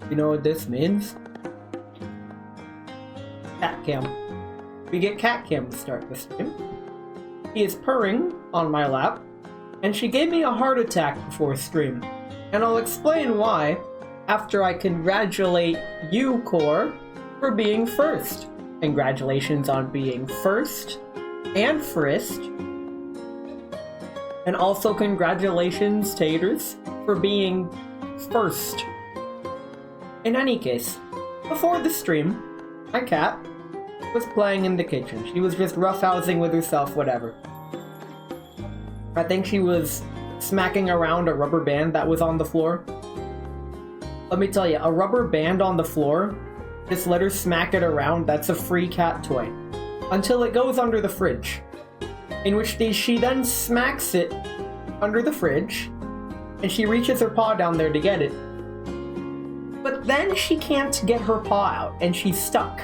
You know what this means? Cat cam. We get cat cam to start the stream. He is purring on my lap, and she gave me a heart attack before stream. And I'll explain why after I congratulate you, Core, for being first. Congratulations on being first and frisked. And also congratulations, Taters, for being first. In any case, before the stream, my cat was playing in the kitchen. She was just roughhousing with herself, whatever. I think she was smacking around a rubber band that was on the floor. Let me tell you, a rubber band on the floor, just let her smack it around, that's a free cat toy. Until it goes under the fridge. In which she then smacks it under the fridge, and she reaches her paw down there to get it. But then she can't get her paw out, and she's stuck.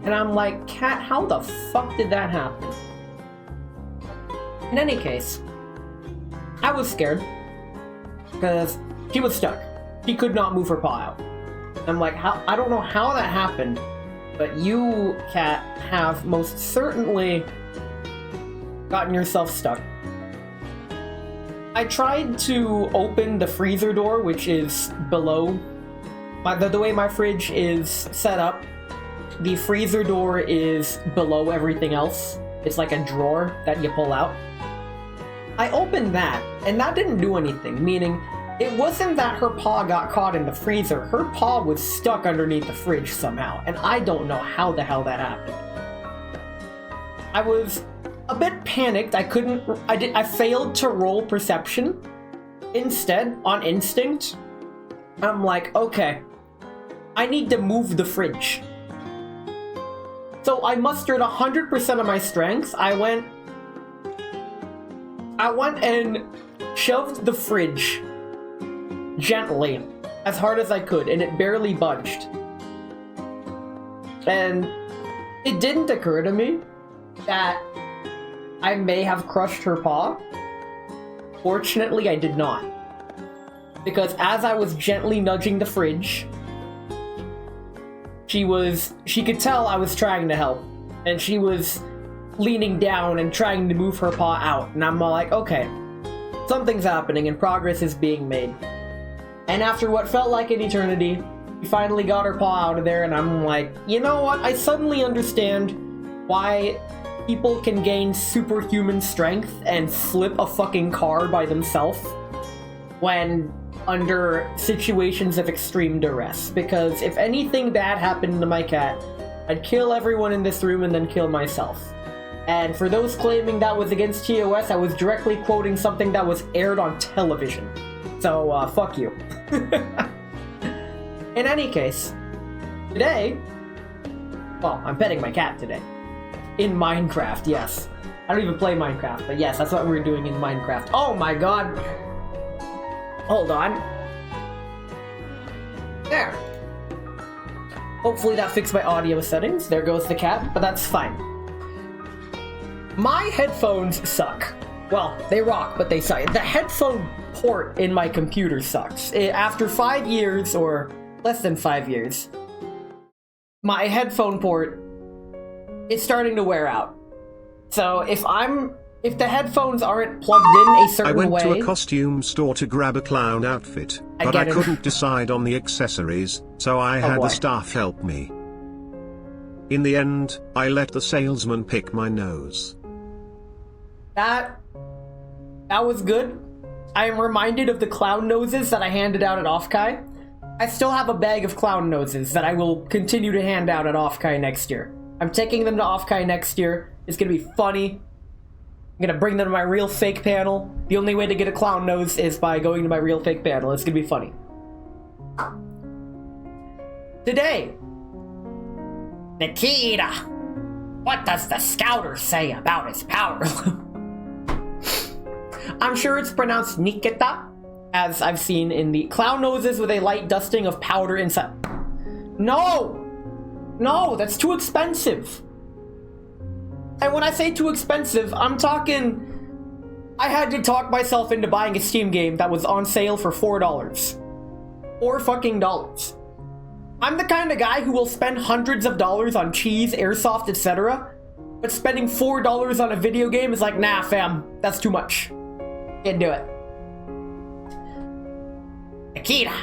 And I'm like, cat, how the fuck did that happen? In any case, I was scared, because she was stuck. She could not move her paw out. I'm like, I don't know how that happened, but you, cat, have most certainly gotten yourself stuck. I tried to open the freezer door, which is below. The way my fridge is set up, the freezer door is below everything else. It's like a drawer that you pull out. I opened that, and that didn't do anything, meaning it wasn't that her paw got caught in the freezer. Her paw was stuck underneath the fridge somehow, and I don't know how the hell that happened. I was a bit panicked. I failed to roll perception. Instead, on instinct, I'm like, okay, I need to move the fridge. So I mustered 100% of my strength. I went and shoved the fridge gently, as hard as I could, and it barely budged. And it didn't occur to me that I may have crushed her paw. Fortunately, I did not. Because as I was gently nudging the fridge, she could tell I was trying to help. And she was leaning down and trying to move her paw out. And I'm all like, okay, something's happening and progress is being made. And after what felt like an eternity, we finally got her paw out of there, and I'm like, you know what? I suddenly understand why people can gain superhuman strength and flip a fucking car by themselves when under situations of extreme duress. Because if anything bad happened to my cat, I'd kill everyone in this room and then kill myself. And for those claiming that was against TOS, I was directly quoting something that was aired on television. So, fuck you. In any case, today, well, I'm petting my cat today. In Minecraft, yes. I don't even play Minecraft, but yes, that's what we're doing in Minecraft. Oh my god! Hold on. There. Hopefully that fixed my audio settings. There goes the cat, but that's fine. My headphones suck. Well, they rock, but they suck. The headphone port in my computer sucks. After 5 years, or less than 5 years, my headphone port is starting to wear out. So if the headphones aren't plugged in a certain way... I went to a costume store to grab a clown outfit, but I couldn't decide on the accessories, so I had the staff help me. In the end, I let the salesman pick my nose. That was good. I am reminded of the clown noses that I handed out at Offkai. I still have a bag of clown noses that I will continue to hand out at Offkai next year. I'm taking them to Offkai next year. It's gonna be funny. I'm gonna bring them to my real fake panel. The only way to get a clown nose is by going to my real fake panel. It's gonna be funny. Today, Nikita, what does the scouter say about his power? I'm sure it's pronounced Nikita, as I've seen in the clown noses with a light dusting of powder inside. No! No, that's too expensive. And when I say too expensive, I'm talking... I had to talk myself into buying a Steam game that was on sale for $4. $4 fucking dollars. I'm the kind of guy who will spend hundreds of dollars on cheese, airsoft, etc. But spending $4 on a video game is like, nah, fam, that's too much. Can't do it. Nikita.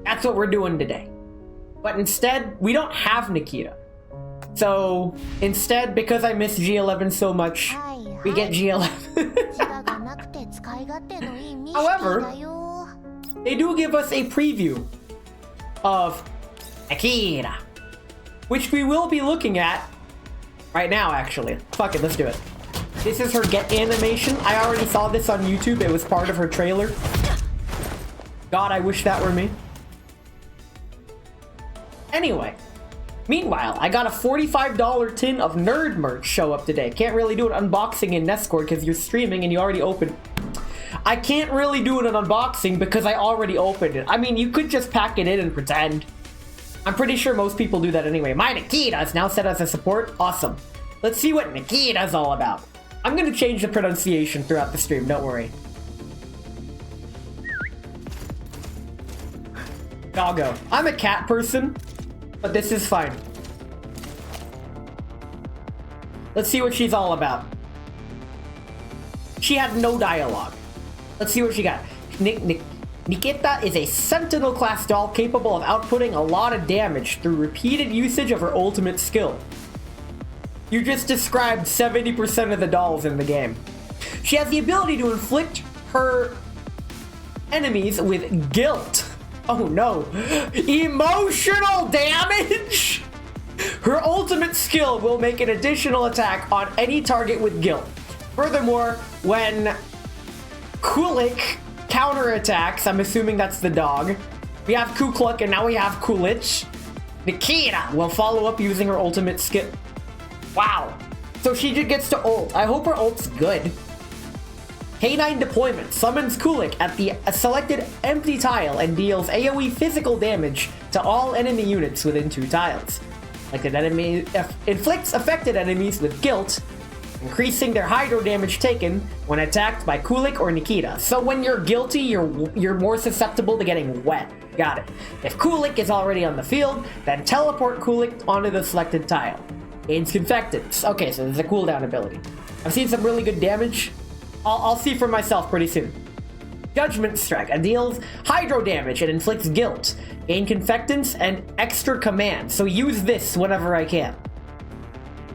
That's what we're doing today. But instead, we don't have Nikita. So, instead, because I miss G11 so much, we get G11. However, they do give us a preview of Nikita, which we will be looking at right now, actually. Fuck it, let's do it. This is her get animation. I already saw this on YouTube. It was part of her trailer. God, I wish that were me. Anyway, meanwhile, I got a $45 tin of nerd merch show up today. Can't really do an unboxing in Discord because you're streaming and you already opened. I can't really do an unboxing because I already opened it. I mean, you could just pack it in and pretend. I'm pretty sure most people do that anyway. My Nikita is now set as a support. Awesome. Let's see what Nikita's all about. I'm going to change the pronunciation throughout the stream, don't worry. Doggo. I'm a cat person, but this is fine. Let's see what she's all about. She had no dialogue. Let's see what she got. Nikita is a Sentinel class doll capable of outputting a lot of damage through repeated usage of her ultimate skill. You just described 70% of the dolls in the game. She has the ability to inflict her enemies with guilt. Oh no. Emotional damage? Her ultimate skill will make an additional attack on any target with guilt. Furthermore, when Kulik counterattacks, I'm assuming that's the dog. We have Kukluk and now we have Kulich. Nikita will follow up using her ultimate skill. Wow. So she just gets to ult. I hope her ult's good. K9 deployment summons Kulik at the selected empty tile and deals AoE physical damage to all enemy units within 2 tiles. Selected enemy inflicts affected enemies with guilt, increasing their hydro damage taken when attacked by Kulik or Nikita. So when you're guilty, you're more susceptible to getting wet. Got it. If Kulik is already on the field, then teleport Kulik onto the selected tile. Gains Confectants. Okay, so there's a cooldown ability. I've seen some really good damage. I'll see for myself pretty soon. Judgment Strike. It deals hydro damage and inflicts guilt. Gain Confectants and extra command. So use this whenever I can.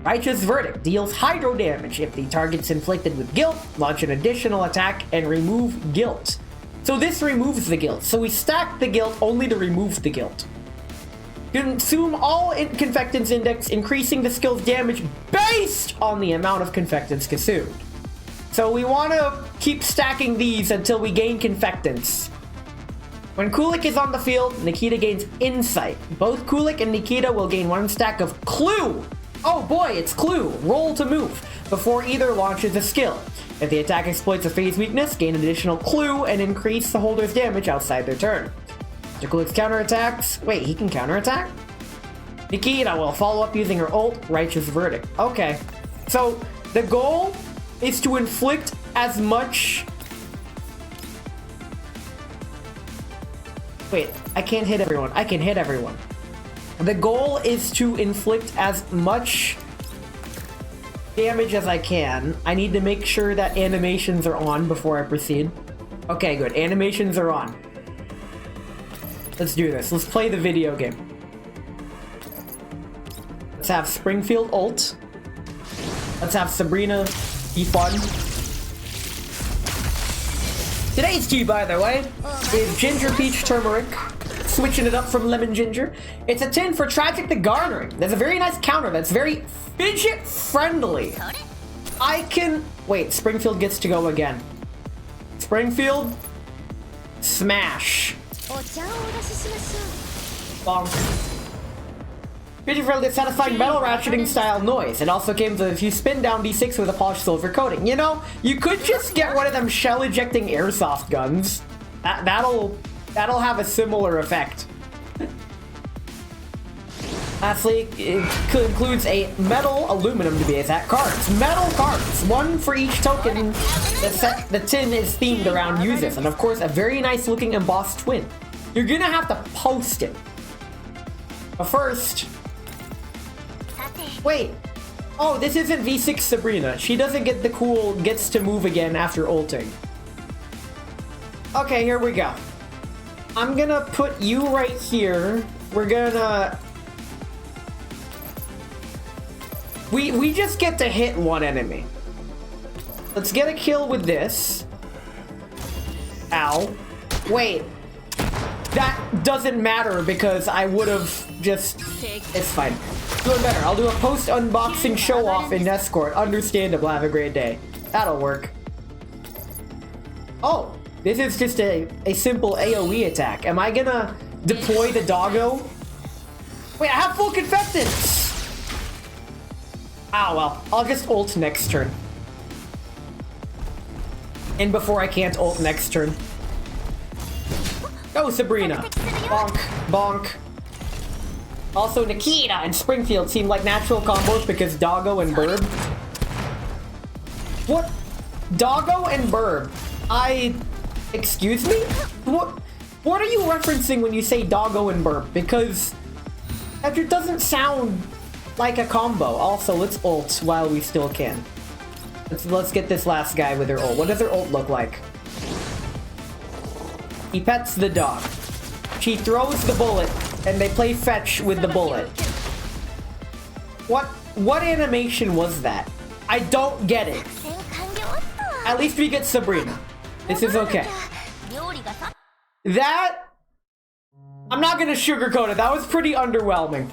Righteous Verdict deals hydro damage. If the target's inflicted with guilt, launch an additional attack and remove guilt. So this removes the guilt. So we stack the guilt only to remove the guilt. Consume all Confectants index, increasing the skill's damage based on the amount of Confectants consumed. So we want to keep stacking these until we gain Confectants. When Kulik is on the field, Nikita gains Insight. Both Kulik and Nikita will gain 1 stack of Clue. Oh boy, it's Clue. Roll to move before either launches a skill. If the attack exploits a phase weakness, gain additional Clue and increase the holder's damage outside their turn. After Kulik's counterattacks... Wait, he can counterattack? Nikita will follow up using her ult, Righteous Verdict. Okay, so the goal is to inflict as much... Wait, I can't hit everyone. I can hit everyone. The goal is to inflict as much damage as I can. I need to make sure that animations are on before I proceed. Okay, good. Animations are on. Let's do this. Let's play the video game. Let's have Springfield ult. Let's have Sabrina be fun. Today's tea, by the way, is Ginger Peach Turmeric. Switching it up from Lemon Ginger. It's a tin for Tragic the Garnering. There's a very nice counter that's very fidget friendly. I can... Wait, Springfield gets to go again. Springfield, smash. Bonk. Fidget friendly, satisfying metal ratcheting style noise. It also came with if you spin down D6 with a polished silver coating. You know, you could just get one of them shell ejecting airsoft guns. That'll have a similar effect. Lastly, it includes a metal aluminum to be exact cards. Metal cards, 1 for each token. The tin is themed around users, and of course a very nice looking embossed twin. You're gonna have to post it. But first... Wait. Oh, this isn't V6 Sabrina. She doesn't get the cool gets to move again after ulting. Okay, here we go. I'm gonna put you right here. We're gonna... We just get to hit one enemy. Let's get a kill with this. Ow. Wait. That doesn't matter because I would have just... It's fine. Doing better. I'll do a post-unboxing show-off in Escort. Understandable. Have a great day. That'll work. Oh. This is just a simple AoE attack. Am I gonna deploy the doggo? Wait, I have full confectants! Ah, well. I'll just ult next turn. And before I can't ult next turn. Go, Sabrina! Bonk, bonk. Also, Nikita and Springfield seem like natural combos because Doggo and Burb. What? Doggo and Burb? Excuse me? What are you referencing when you say Doggo and Burb? Because that just doesn't sound like a combo. Also, let's ult while we still can. Let's get this last guy with her ult. What does her ult look like? He pets the dog. She throws the bullet, and they play fetch with the bullet. What animation was that? I don't get it. At least we get Sabrina. This is okay. That... I'm not gonna sugarcoat it. That was pretty underwhelming.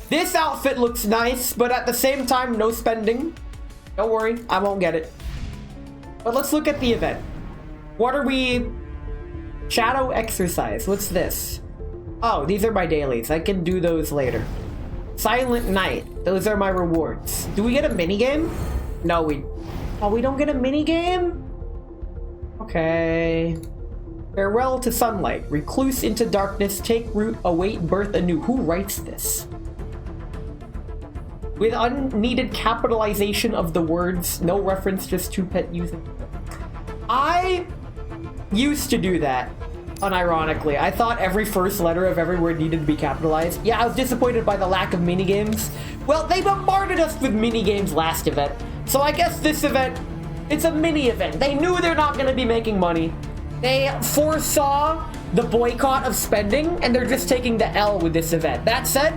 This outfit looks nice, but at the same time, no spending. Don't worry, I won't get it. But let's look at the event. What are we... Shadow exercise. What's this? Oh, these are my dailies. I can do those later. Silent night. Those are my rewards. Do we get a minigame? No, we don't get a minigame? Okay. Farewell to sunlight. Recluse into darkness. Take root. Await birth anew. Who writes this? With unneeded capitalization of the words. No reference, just two pet using. I used to do that, unironically. I thought every first letter of every word needed to be capitalized. Yeah, I was disappointed by the lack of minigames. Well, they bombarded us with minigames last event, so I guess this event, it's a mini event. They knew they're not going to be making money. They foresaw the boycott of spending, and they're just taking the L with this event. That said,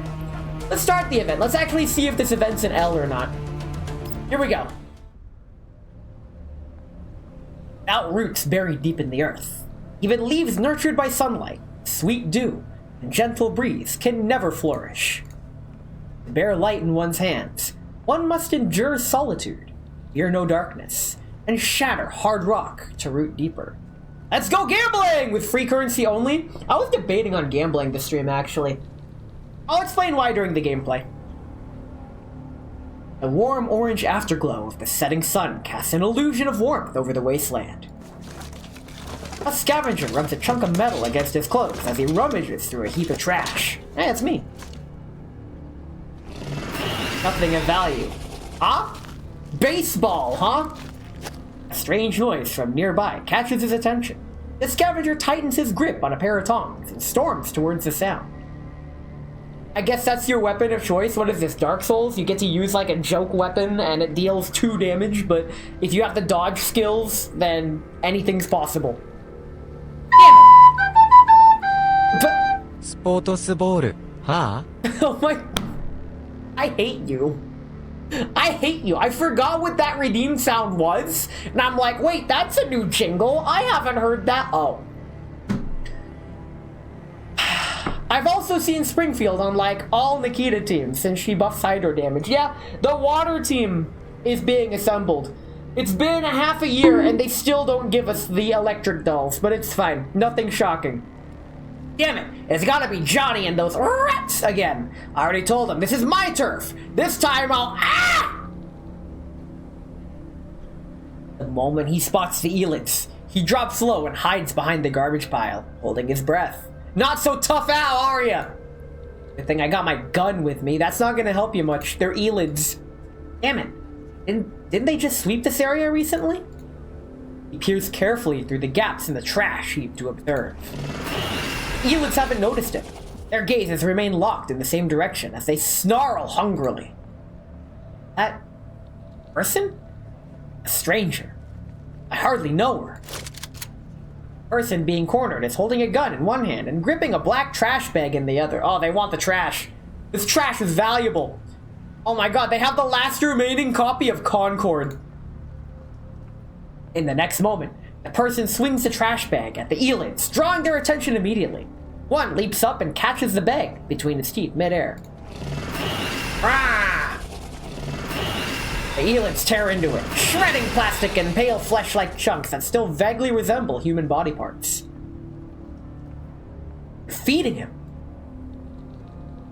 let's start the event. Let's actually see if this event's an L or not. Here we go. Out roots buried deep in the earth. Even leaves nurtured by sunlight, sweet dew, and gentle breeze can never flourish. To bear light in one's hands, one must endure solitude, fear no darkness, and shatter hard rock to root deeper. Let's go gambling! With free currency only? I was debating on gambling this stream, actually. I'll explain why during the gameplay. The warm orange afterglow of the setting sun casts an illusion of warmth over the wasteland. A scavenger rubs a chunk of metal against his clothes as he rummages through a heap of trash. Hey, it's me. Nothing of value. Huh? Baseball, huh? A strange noise from nearby catches his attention. The scavenger tightens his grip on a pair of tongs and storms towards the sound. I guess that's your weapon of choice. What is this, Dark Souls? You get to use like a joke weapon and it deals 2 damage, but if you have the dodge skills, then anything's possible. Damn it! Sports ball, huh? Oh my... I hate you. I hate you. I forgot what that redeem sound was, and I'm like, wait, that's a new jingle. I haven't heard that. Oh. I've also seen Springfield on, like, all Nikita teams since she buffs hydro damage. Yeah, the water team is being assembled. It's been a half a year, and they still don't give us the electric dolls, but it's fine. Nothing shocking. Damn it, it's gotta be Johnny and those rats again. I already told him, this is my turf. This time I'll... Ah! The moment he spots the Elids, he drops low and hides behind the garbage pile, holding his breath. Not so tough out, are ya? Good thing I got my gun with me. That's not gonna help you much. They're Elids. Damn it. Didn't they just sweep this area recently? He peers carefully through the gaps in the trash heap to observe. Elids haven't noticed him. Their gazes remain locked in the same direction as they snarl hungrily. That person? A stranger. I hardly know her. Person being cornered is holding a gun in one hand and gripping a black trash bag in the other. Oh, they want the trash. This trash is valuable. Oh my god, they have the last remaining copy of Concord. In the next moment, the person swings the trash bag at the elids, drawing their attention immediately. One leaps up and catches the bag between its teeth midair. Ah! The elids tear into it, shredding plastic and pale flesh-like chunks that still vaguely resemble human body parts. Feeding him.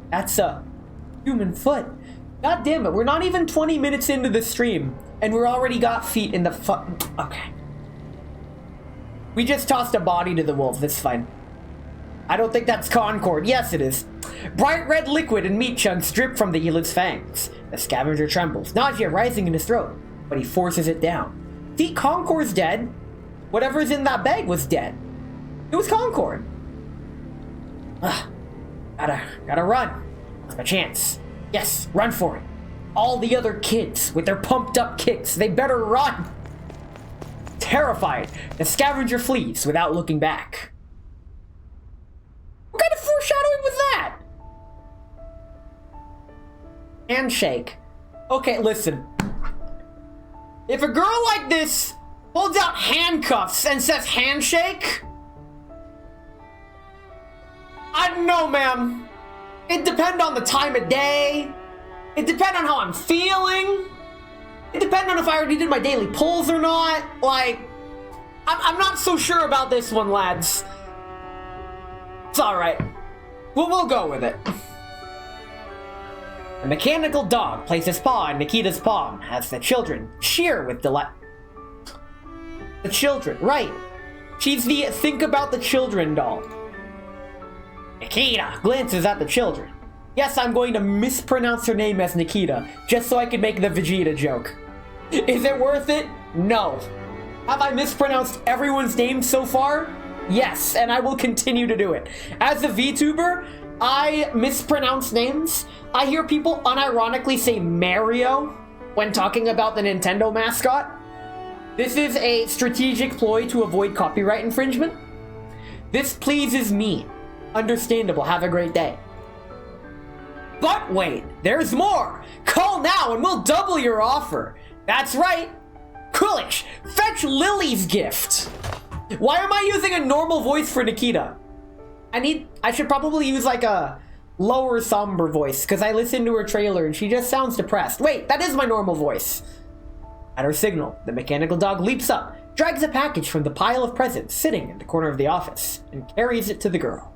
That's a human foot. God damn it, we're not even 20 minutes into the stream, and we're already got feet in the Okay. We just tossed a body to the wolves, that's fine. I don't think that's Concord. Yes, it is. Bright red liquid and meat chunks drip from the elid's fangs. The scavenger trembles, nausea rising in his throat, but he forces it down. See, Concord's dead. Whatever's in that bag was dead. It was Concord. Ugh. Gotta run. It's my chance. Yes, run for it. All the other kids, with their pumped up kicks, they better run. Terrified, the scavenger flees without looking back. What kind of foreshadowing was that? Handshake. Okay, listen. If a girl like this holds out handcuffs and says handshake, I don't know, ma'am. It depends on the time of day. It depends on how I'm feeling. It depends on if I already did my daily pulls or not. Like, I'm not so sure about this one, lads. It's alright. We'll go with it. The mechanical dog places paw in Nikita's palm as the children cheer with delight. The children, right. She's the think about the children doll. Nikita glances at the children. Yes, I'm going to mispronounce her name as Nikita, just so I can make the Vegeta joke. Is it worth it? No. Have I mispronounced everyone's name so far? Yes, and I will continue to do it. As a VTuber, I mispronounce names. I hear people unironically say Mario when talking about the Nintendo mascot. This is a strategic ploy to avoid copyright infringement. This pleases me. Understandable. Have a great day. But wait, there's more. Call now and we'll double your offer. That's right. Coolish, fetch Lily's gift. Why am I using a normal voice for Nikita? I should probably use like a lower somber voice because I listened to her trailer and she just sounds depressed. Wait, that is my normal voice. At her signal, the mechanical dog leaps up, drags a package from the pile of presents sitting in the corner of the office, and carries it to the girl.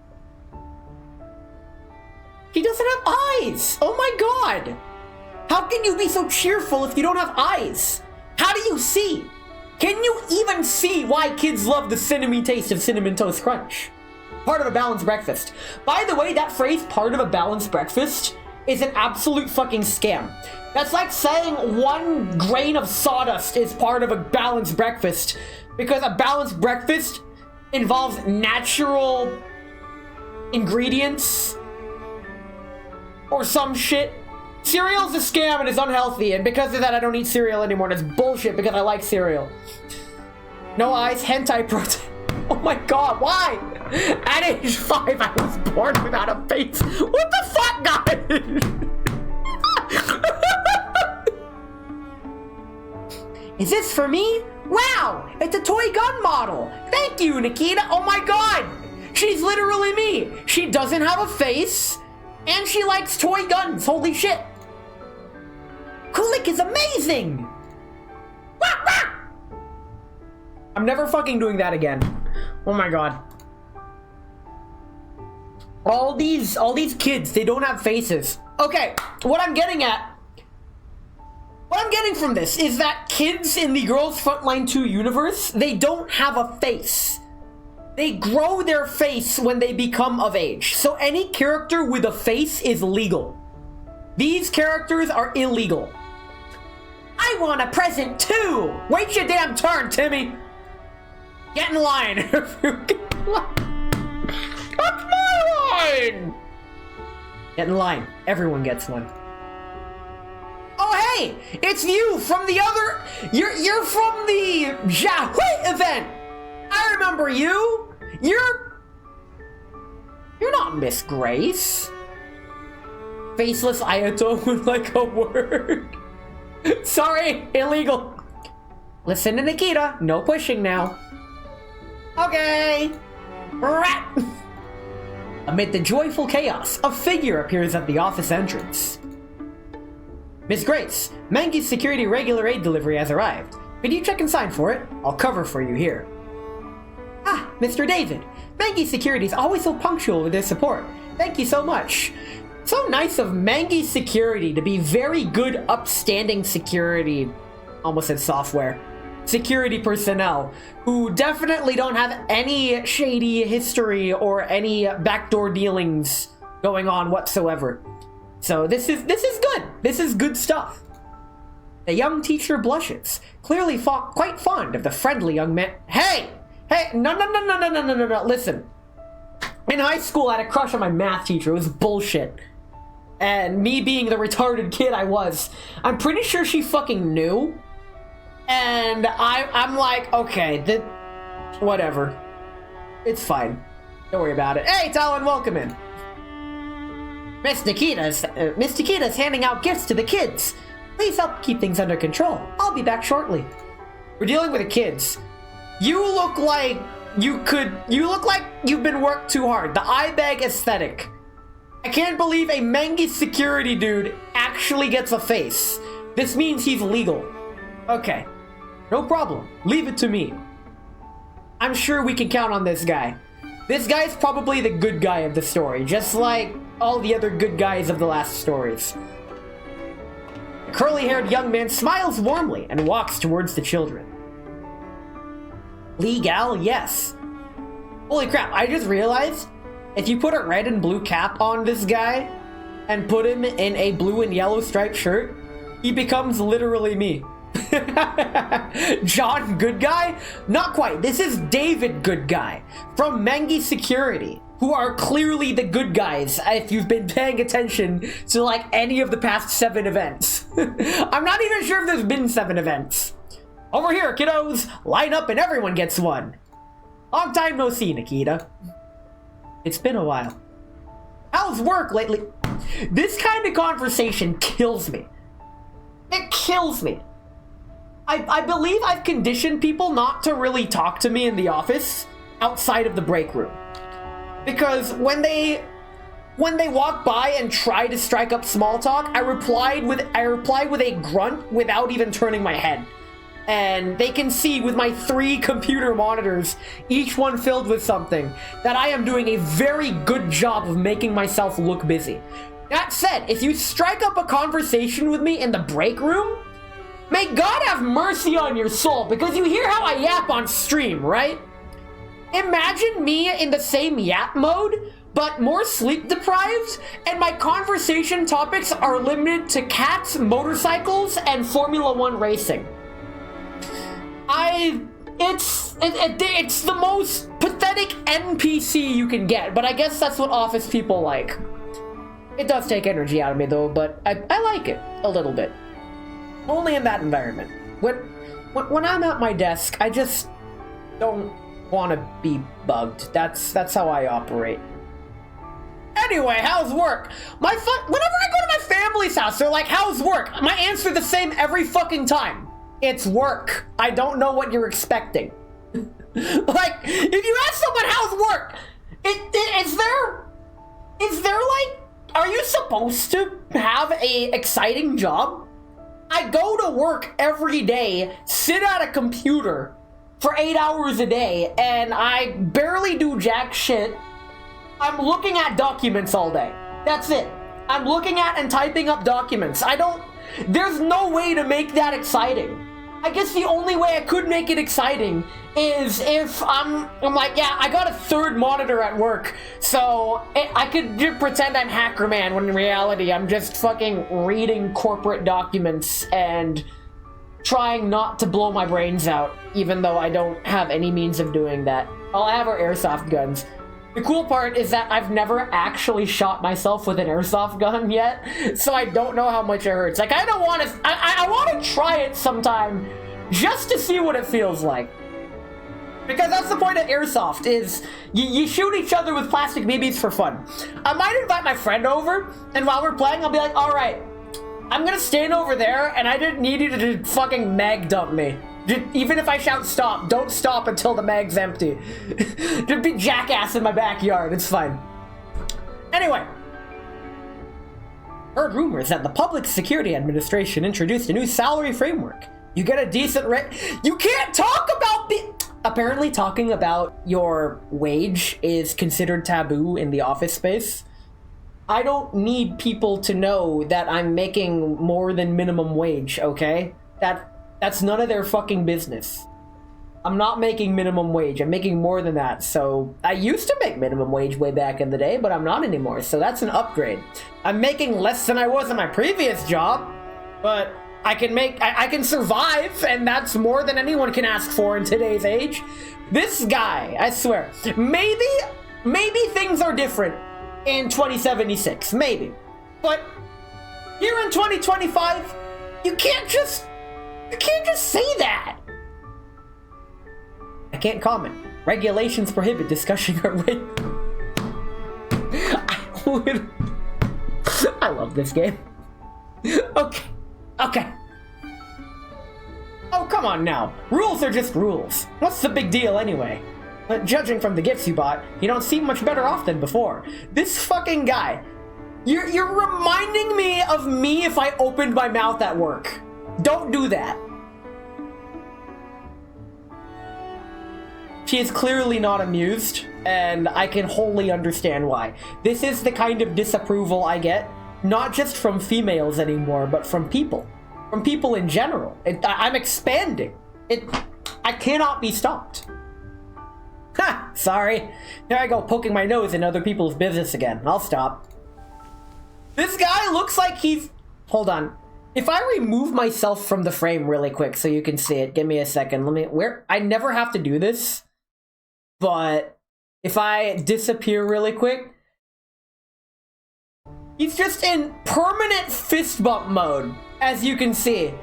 He doesn't have eyes! Oh my god! How can you be so cheerful if you don't have eyes? How do you see? Can you even see why kids love the cinnamon taste of Cinnamon Toast Crunch? Part of a balanced breakfast. By the way, that phrase, part of a balanced breakfast, is an absolute fucking scam. That's like saying 1 grain of sawdust is part of a balanced breakfast, because a balanced breakfast involves natural ingredients or some shit. Cereal's a scam and it's unhealthy, and because of that I don't eat cereal anymore, and it's bullshit because I like cereal. No eyes, hentai protein. Oh my god, why? At age 5 I was born without a face. What the fuck, guys? Is this for me? Wow, it's a toy gun model. Thank you, Nikita. Oh my god, she's literally me. She doesn't have a face, and she likes toy guns. Holy shit. Kulik is amazing. Wah, wah. I'm never fucking doing that again. Oh my god. All these kids, they don't have faces. Okay, what I'm getting from this is that kids in the Girls Frontline 2 universe, they don't have a face. They grow their face when they become of age. So any character with a face is legal. These characters are illegal. I want a present too! Wait your damn turn, Timmy! Get in line! That's my line! Get in line. Everyone gets one. Oh, hey! It's you from the other... You're from the Caaaahps event! I remember you! You're not Miss Grace. Faceless Ayato with like a word. Sorry, illegal. Listen to Nikita, no pushing now. Okay. Rat. Amid the joyful chaos, a figure appears at the office entrance. Miss Grace, Mangy's security regular aid delivery has arrived. Could you check and sign for it? I'll cover for you here. Ah, Mr. David. Mangy Security's always so punctual with their support. Thank you so much. So nice of Mangy Security to be very good, upstanding security, almost said software, security personnel who definitely don't have any shady history or any backdoor dealings going on whatsoever. So this is good. This is good stuff. The young teacher blushes, clearly quite fond of the friendly young man. Hey, no. Listen, in high school I had a crush on my math teacher. It was bullshit. And me being the retarded kid I was, I'm pretty sure she fucking knew. And I'm like, okay, whatever. It's fine. Don't worry about it. Hey, Talon, welcome in. Miss Nikita's handing out gifts to the kids. Please help keep things under control. I'll be back shortly. We're dealing with the kids. You look like you've been worked too hard. The eye bag aesthetic. I can't believe a Mangy security dude actually gets a face. This means he's legal. Okay, no problem. Leave it to me. I'm sure we can count on this guy. This guy's probably the good guy of the story, just like all the other good guys of the last stories. The curly-haired young man smiles warmly and walks towards the children. Legal, yes. Holy crap, I just realized if you put a red and blue cap on this guy and put him in a blue and yellow striped shirt, he becomes literally me. John Good Guy? Not quite. This is David Good Guy from Mangy Security, who are clearly the good guys if you've been paying attention to like any of the past 7 events. I'm not even sure if there's been 7 events. Over here, kiddos! Line up and everyone gets one. Long time no see, Nikita. It's been a while. How's work lately? This kind of conversation kills me. It kills me. I believe I've conditioned people not to really talk to me in the office outside of the break room. Because when they walk by and try to strike up small talk, I reply with a grunt without even turning my head. And they can see with my 3 computer monitors, each one filled with something, that I am doing a very good job of making myself look busy. That said, if you strike up a conversation with me in the break room, may God have mercy on your soul, because you hear how I yap on stream, right? Imagine me in the same yap mode, but more sleep deprived, and my conversation topics are limited to cats, motorcycles, and Formula 1 racing. It's the most pathetic NPC you can get, but I guess that's what office people like. It does take energy out of me though, but I like it a little bit. Only in that environment. When I'm at my desk, I just don't want to be bugged. That's how I operate. Anyway, how's work? Whenever I go to my family's house, they're like, how's work? My answer the same every fucking time. It's work. I don't know what you're expecting. Like, if you ask someone how's work, is there like, are you supposed to have a exciting job? I go to work every day, sit at a computer for 8 hours a day, and I barely do jack shit. I'm looking at documents all day. That's it. I'm looking at and typing up documents. There's no way to make that exciting. I guess the only way I could make it exciting is if I'm like, yeah, I got a 3rd monitor at work, so I could just pretend I'm Hacker Man when in reality I'm just fucking reading corporate documents and trying not to blow my brains out, even though I don't have any means of doing that. All I have are airsoft guns. The cool part is that I've never actually shot myself with an airsoft gun yet, so I don't know how much it hurts. Like, I don't want to... I want to try it sometime just to see what it feels like. Because that's the point of airsoft, is you shoot each other with plastic BBs for fun. I might invite my friend over, and while we're playing, I'll be like, alright, I'm gonna stand over there, and I didn't need you to fucking mag dump me. Even if I shout stop, don't stop until the mag's empty. Just be jackass in my backyard, it's fine. Anyway. Heard rumors that the Public Security Administration introduced a new salary framework. You get a decent rate. You can't talk about the... Apparently talking about your wage is considered taboo in the office space. I don't need people to know that I'm making more than minimum wage, okay? That's none of their fucking business. I'm not making minimum wage. I'm making more than that. So I used to make minimum wage way back in the day, but I'm not anymore. So that's an upgrade. I'm making less than I was in my previous job, but I can survive, and that's more than anyone can ask for in today's age. This guy, I swear, maybe things are different in 2076, maybe. But here in 2025, you can't just say that. I can't comment. Regulations prohibit discussing our rate. I love this game. Okay. Oh, come on now. Rules are just rules. What's the big deal anyway? But judging from the gifts you bought, you don't seem much better off than before. This fucking guy. You're reminding me of me if I opened my mouth at work. Don't do that. She is clearly not amused, and I can wholly understand why. This is the kind of disapproval I get, not just from females anymore, but from people. From people in general. I'm expanding. I cannot be stopped. Ha! Sorry. There I go, poking my nose in other people's business again. I'll stop. This guy looks like he's... Hold on. If I remove myself from the frame really quick so you can see it, give me a second. I never have to do this. But if I disappear really quick, he's just in permanent fist bump mode, as you can see.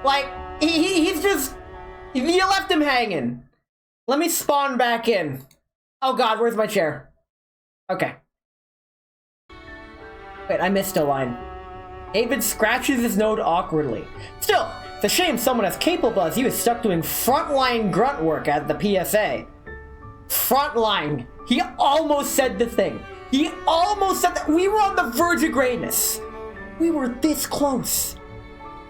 Like, he's just... You left him hanging. Let me spawn back in. Oh god, where's my chair? Okay. Wait, I missed a line. David scratches his nose awkwardly. Still, it's a shame someone as capable as you is stuck doing frontline grunt work at the PSA. Frontline. He almost said the thing. He almost said that. We were on the verge of greatness. We were this close.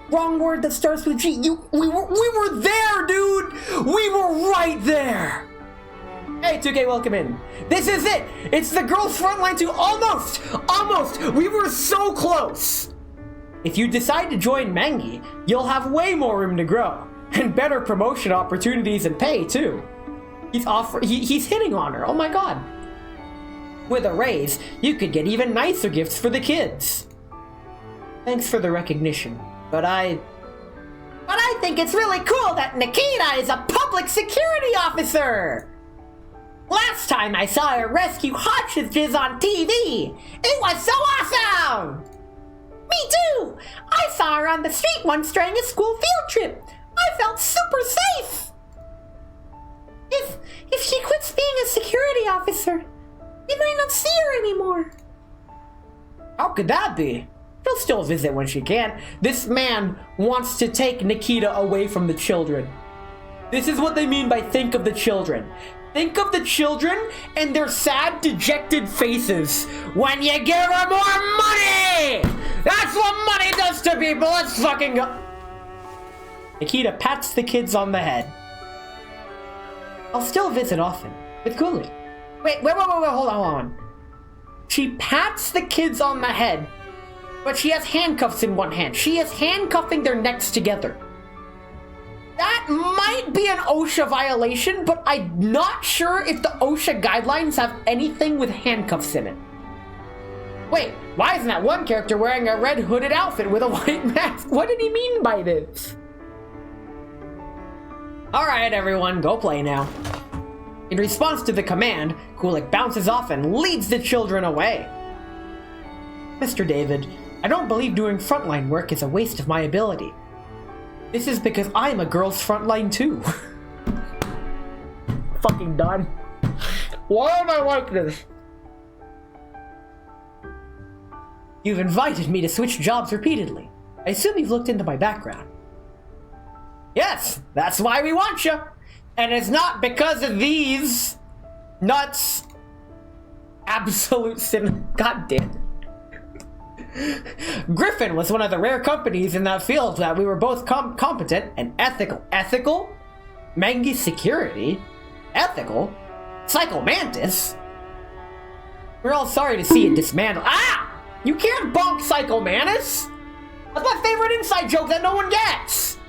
Wrong word that starts with G. We were there, dude. We were right there. Hey, 2K, welcome in. This is it. It's the girls' frontline too. Almost. We were so close. If you decide to join Mangi, you'll have way more room to grow and better promotion opportunities and pay too. He's hitting on her. Oh my god. With a raise, you could get even nicer gifts for the kids. Thanks for the recognition, but I think it's really cool that Nikita is a public security officer. Last time I saw her rescue hostages on TV, it was so awesome. Me too. I saw her on the street once during a school field trip. I felt super safe. If she quits being a security officer, we might not see her anymore. How could that be? She'll still visit when she can. This man wants to take Nikita away from the children. This is what they mean by think of the children. Think of the children and their sad, dejected faces when you give her more money! That's what money does to people! Let's fucking go! Nikita pats the kids on the head. I'll still visit often, with Cooley. Wait, hold on. She pats the kids on the head, but she has handcuffs in one hand. She is handcuffing their necks together. That might be an OSHA violation, but I'm not sure if the OSHA guidelines have anything with handcuffs in it. Wait, why isn't that one character wearing a red hooded outfit with a white mask? What did he mean by this? Alright, everyone, go play now. In response to the command, Kulik bounces off and leads the children away. Mr. David, I don't believe doing frontline work is a waste of my ability. This is because I'm a girl's frontline too. Fucking done. Why am I like this? You've invited me to switch jobs repeatedly. I assume you've looked into my background. Yes, that's why we want you. And it's not because of these nuts. Absolute sin. God damn it. Griffin was one of the rare companies in that field that we were both competent and ethical. Ethical? Mangi Security? Ethical? Psychomantis? We're all sorry to see it dismantled. Ah! You can't bonk Psychomantis! That's my favorite inside joke that no one gets!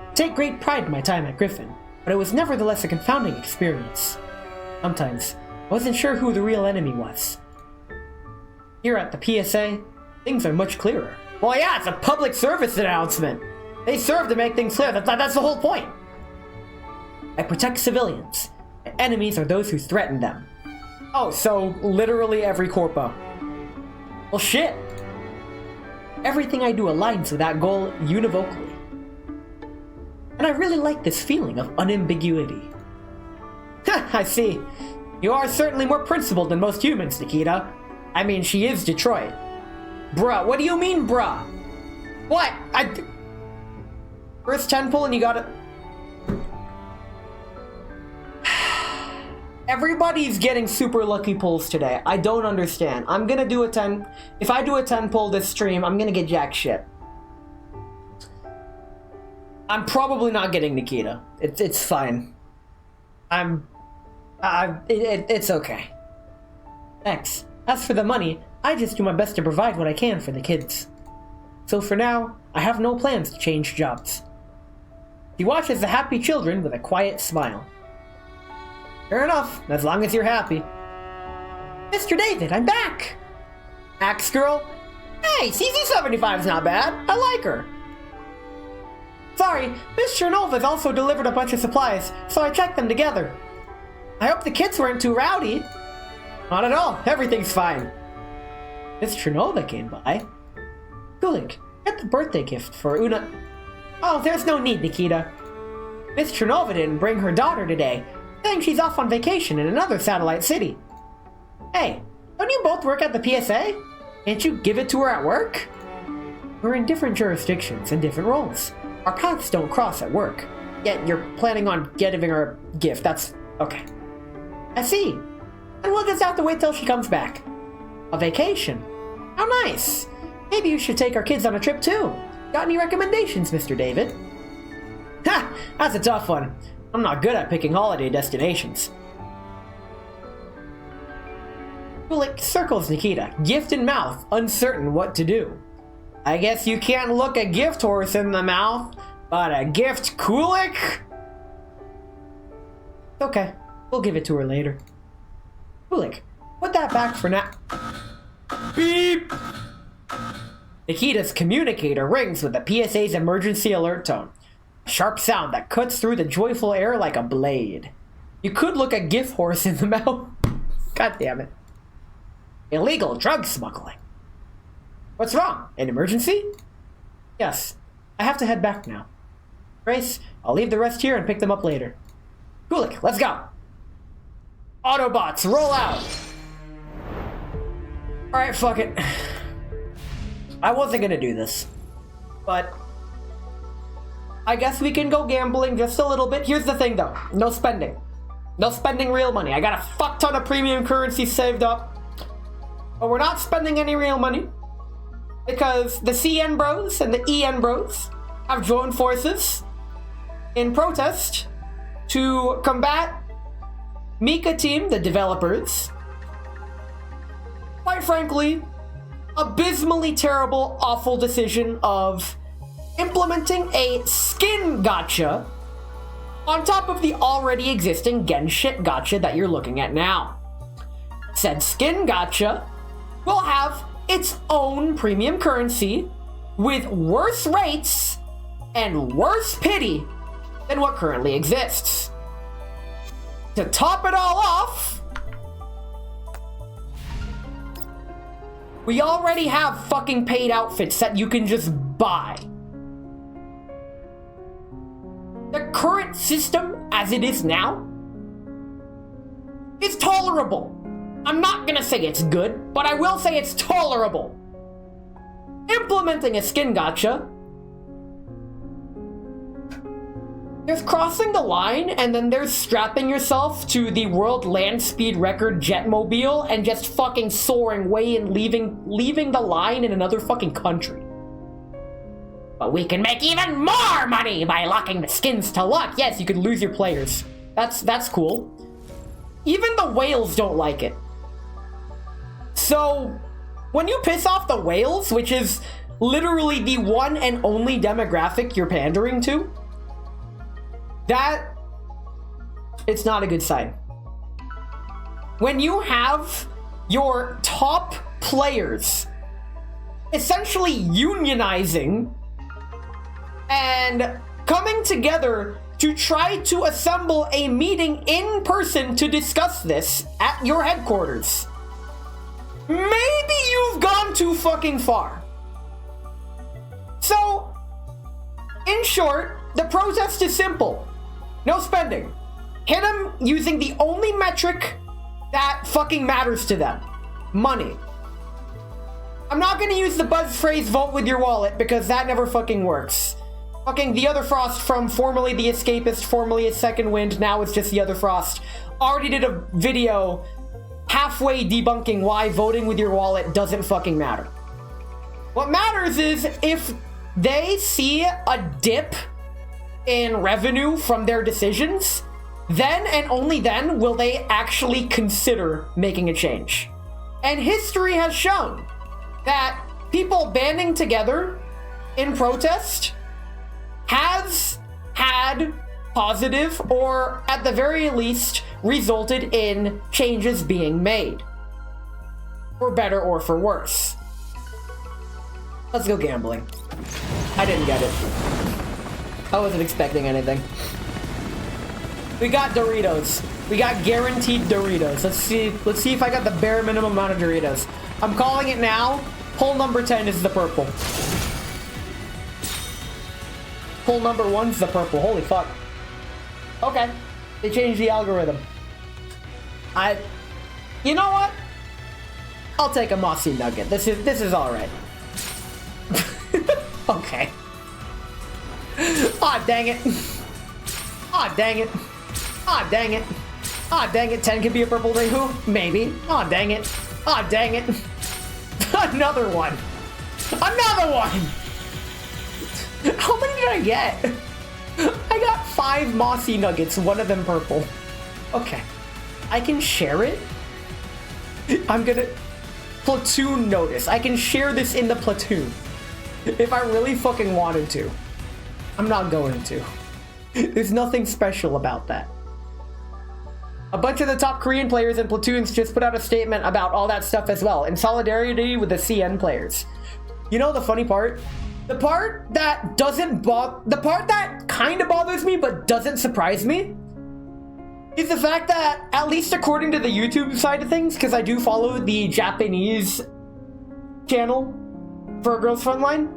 I take great pride in my time at Griffin, but it was nevertheless a confounding experience. Sometimes, I wasn't sure who the real enemy was. Here at the PSA, things are much clearer. Well, yeah, it's a public service announcement. They serve to make things clear. That's the whole point. I protect civilians. And enemies are those who threaten them. Oh, so literally every corpo. Well, shit. Everything I do aligns with that goal univocally. And I really like this feeling of unambiguity. I see. You are certainly more principled than most humans, Nikita. I mean, she is Detroit. Bruh, what do you mean, bruh? What? First 10 pull and you got it. Everybody's getting super lucky pulls today. I don't understand. I'm gonna do a 10. If I do a 10 pull this stream, I'm gonna get jack shit. I'm probably not getting Nikita. It's fine. It's okay. Thanks. As for the money, I just do my best to provide what I can for the kids. So for now, I have no plans to change jobs. He watches the happy children with a quiet smile. Fair enough, as long as you're happy. Mr. David, I'm back! Axe Girl? Hey, CZ75's not bad. I like her. Sorry, Miss Chernova's also delivered a bunch of supplies, so I checked them together. I hope the kids weren't too rowdy. Not at all. Everything's fine. Miss Chernova came by. Kulik, get the birthday gift for Una. Oh, there's no need, Nikita. Miss Chernova didn't bring her daughter today, saying she's off on vacation in another satellite city. Hey, don't you both work at the PSA? Can't you give it to her at work? We're in different jurisdictions and different roles. Our paths don't cross at work. Yet you're planning on giving her a gift. That's okay. I see. And we'll just have to wait till she comes back. A vacation? How nice. Maybe you should take our kids on a trip too. Got any recommendations, Mr. David? Ha! That's a tough one. I'm not good at picking holiday destinations. Kulik circles Nikita, gift in mouth, uncertain what to do. I guess you can't look a gift horse in the mouth, but a gift Kulik? Okay, we'll give it to her later. Kulik, put that back for now. Beep! Nikita's communicator rings with the PSA's emergency alert tone. A sharp sound that cuts through the joyful air like a blade. You could look a gift horse in the mouth. God damn it. Illegal drug smuggling. What's wrong? An emergency? Yes. I have to head back now. Grace, I'll leave the rest here and pick them up later. Kulik, let's go. Autobots, roll out! Alright, fuck it. I wasn't gonna do this. But I guess we can go gambling just a little bit. Here's the thing though. No spending. No spending real money. I got a fuck ton of premium currency saved up. But we're not spending any real money. Because the CN bros and the EN bros have joined forces in protest to combat Mika Team, the developers. Quite frankly, abysmally terrible, awful decision of implementing a skin gacha on top of the already existing Genshit gacha that you're looking at now. Said skin gacha will have its own premium currency with worse rates and worse pity than what currently exists. to top it all off, we already have fucking paid outfits that you can just buy. The current system, as it is now, is tolerable. I'm not gonna say it's good, but I will say it's tolerable. Implementing a skin gacha, there's crossing the line, and then there's strapping yourself to the world land speed record jetmobile and just fucking soaring away and leaving the line in another fucking country. But we can make even more money by locking the skins to luck. Yes, you could lose your players. That's cool. Even the whales don't like it. So, when you piss off the whales, which is literally the one and only demographic you're pandering to, it's not a good sign. When you have your top players essentially unionizing and coming together to try to assemble a meeting in person to discuss this at your headquarters, maybe you've gone too fucking far. So, in short, the protest is simple. No spending. Hit them using the only metric that fucking matters to them. Money. I'm not gonna use the buzz phrase vote with your wallet because that never fucking works. Fucking The Other Frost from formerly The Escapist, formerly a Second Wind, now it's just The Other Frost, already did a video halfway debunking why voting with your wallet doesn't fucking matter. What matters is if they see a dip in revenue from their decisions, then and only then will they actually consider making a change. And history has shown that people banding together in protest has had positive, or at the very least, resulted in changes being made. For better or for worse. Let's go gambling. I didn't get it. I wasn't expecting anything. We got Doritos. We got guaranteed Doritos. Let's see if I got the bare minimum amount of Doritos. I'm calling it now. Pull number 10 is the purple. Pull number 1's the purple. Holy fuck. Okay. They changed the algorithm. You know what? I'll take a mossy nugget. This is alright. Okay. Aw, dang it. Aw, dang it. Aw, dang it. Aw, dang it. 10 could be a purple ring. Who? Maybe. Aw, dang it. Aw, dang it. Another one. Another one! How many did I get? I got 5 mossy nuggets, one of them purple. Okay. I can share it? I'm gonna... Platoon notice. I can share this in the platoon. If I really fucking wanted to. I'm not going to. There's nothing special about that. A bunch of the top Korean players and platoons just put out a statement about all that stuff as well, in solidarity with the CN players. You know the funny part? The part that kind of bothers me but doesn't surprise me is the fact that, at least according to the YouTube side of things, because I do follow the Japanese channel for Girls Frontline,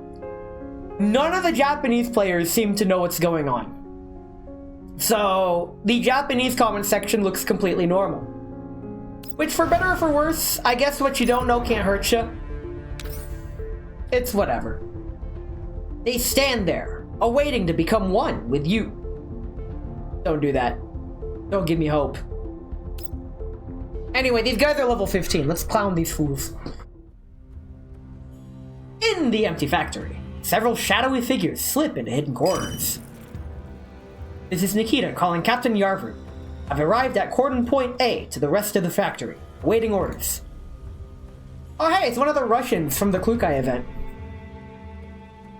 none of the Japanese players seem to know what's going on. So, the Japanese comment section looks completely normal. Which, for better or for worse, I guess what you don't know can't hurt you. It's whatever. They stand there, awaiting to become one with you. Don't do that. Don't give me hope. Anyway, these guys are level 15. Let's clown these fools. In the empty factory, several shadowy figures slip into hidden corners. This is Nikita calling Captain Yarvin. I've arrived at Cordon Point A to the rest of the factory, awaiting orders. Oh hey, it's one of the Russians from the Klukai event.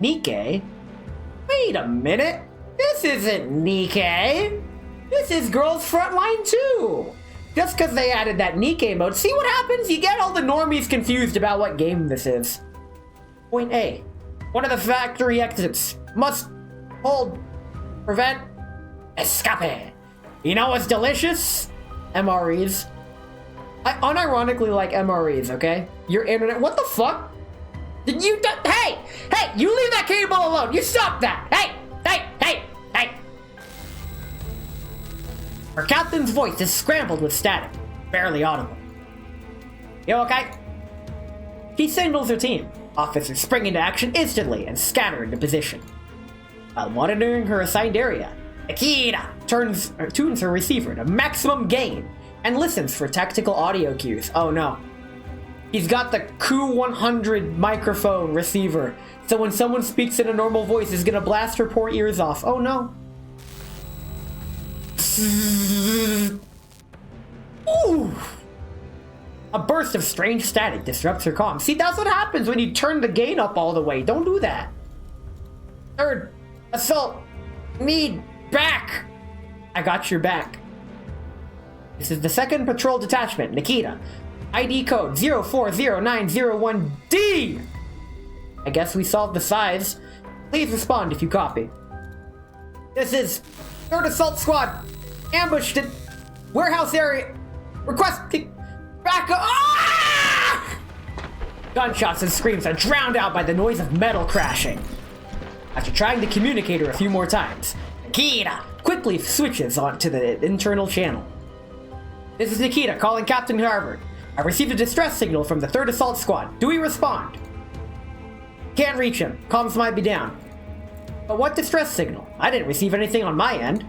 Nikkei? Wait a minute! This isn't Nikkei! This is Girls Frontline 2! Just because they added that Nikkei mode, see what happens? You get all the normies confused about what game this is. Point A. One of the factory exits. Must hold. Prevent. Escape. You know what's delicious? MREs. I unironically like MREs, okay? Your internet. What the fuck? Did you. Hey! Hey! You leave that cable alone! You stop that! Hey! Hey! Hey! Hey! Our captain's voice is scrambled with static, barely audible. You okay? He signals her team. Officers spring into action instantly and scatter into position. While monitoring her assigned area, Nikita tunes her receiver to maximum gain and listens for tactical audio cues. Oh no. He's got the Q100 microphone receiver, so when someone speaks in a normal voice, it's gonna blast her poor ears off. Oh no. Ooh. A burst of strange static disrupts her comm. See, that's what happens when you turn the gain up all the way. Don't do that. Third assault, need back. I got your back. This is the 2nd Patrol Detachment, Nikita. ID code 040901D. I guess we solved the size. Please respond if you copy. This is 3rd Assault Squad. Ambushed in warehouse area. Requesting backup. Ah! Gunshots and screams are drowned out by the noise of metal crashing. After trying to communicate her a few more times, Nikita quickly switches on to the internal channel. This is Nikita calling Captain Harvard. I received a distress signal from the 3rd Assault Squad. Do we respond? Can't reach him. Comms might be down. But what distress signal? I didn't receive anything on my end.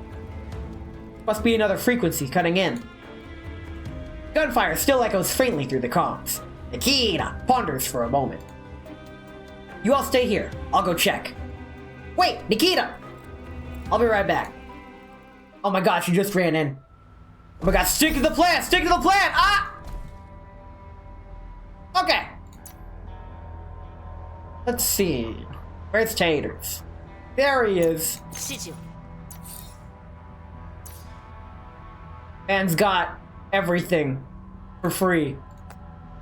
Must be another frequency cutting in. Gunfire still echoes faintly through the comms. Nikita ponders for a moment. You all stay here. I'll go check. Wait, Nikita! I'll be right back. Oh my god, she just ran in. Oh my god, stick to the plan! Stick to the plan! Ah! Okay. Let's see. Where's Taters? There he is. Man's got everything for free.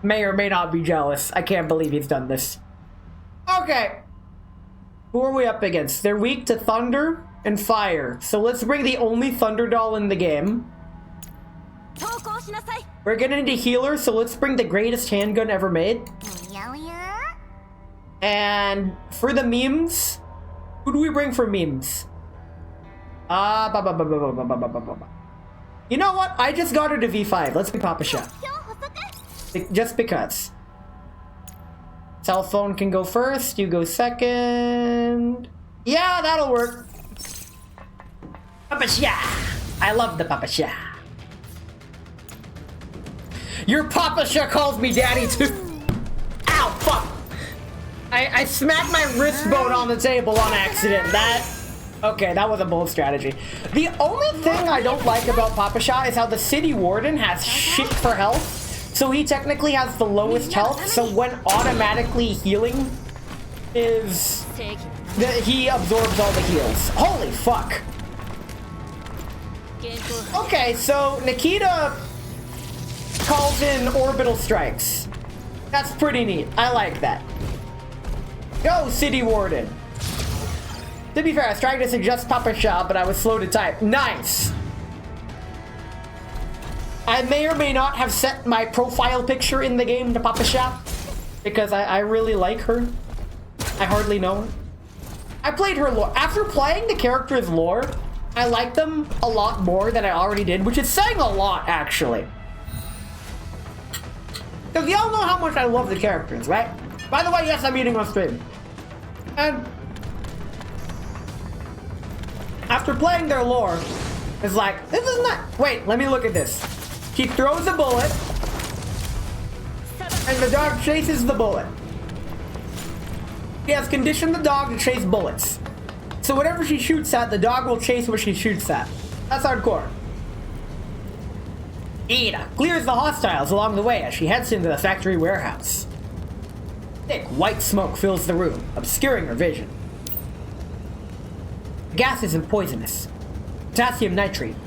May or may not be jealous. I can't believe he's done this. Okay. Who are we up against? They're weak to thunder and fire. So let's bring the only thunder doll in the game. We're getting into healer, so let's bring the greatest handgun ever made. And for the memes, who do we bring for memes? You know what? I just got her to V5. Let's bring Papa Chef. Just because. Cell phone can go first. You go second. Yeah, that'll work. Papa Chef. I love the Papa Chef. Your Papa Chef calls me daddy too. Ow, fuck. I smacked my wrist bone on the table on accident. Okay, that was a bold strategy. The only thing I don't like about Papa Chef is how the city warden has shit for health. So he technically has the lowest health, so when automatically healing is... he absorbs all the heals. Holy fuck. Okay, so Nikita calls in orbital strikes. That's pretty neat. I like that. Go, City Warden. To be fair, I was trying to suggest Papa Chef, but I was slow to type. Nice. I may or may not have set my profile picture in the game to Papa Chef because I really like her. I hardly know her. I played her lore. After playing the character's lore, I like them a lot more than I already did, which is saying a lot, actually. Because y'all know how much I love the characters, right? By the way, yes, I'm eating on stream. And after playing their lore, it's like, this is not... Wait, let me look at this. She throws a bullet, and the dog chases the bullet. She has conditioned the dog to chase bullets. So whatever she shoots at, the dog will chase what she shoots at. That's hardcore. Ida clears the hostiles along the way as she heads into the factory warehouse. Thick white smoke fills the room, obscuring her vision. The gas isn't poisonous. Potassium nitrate.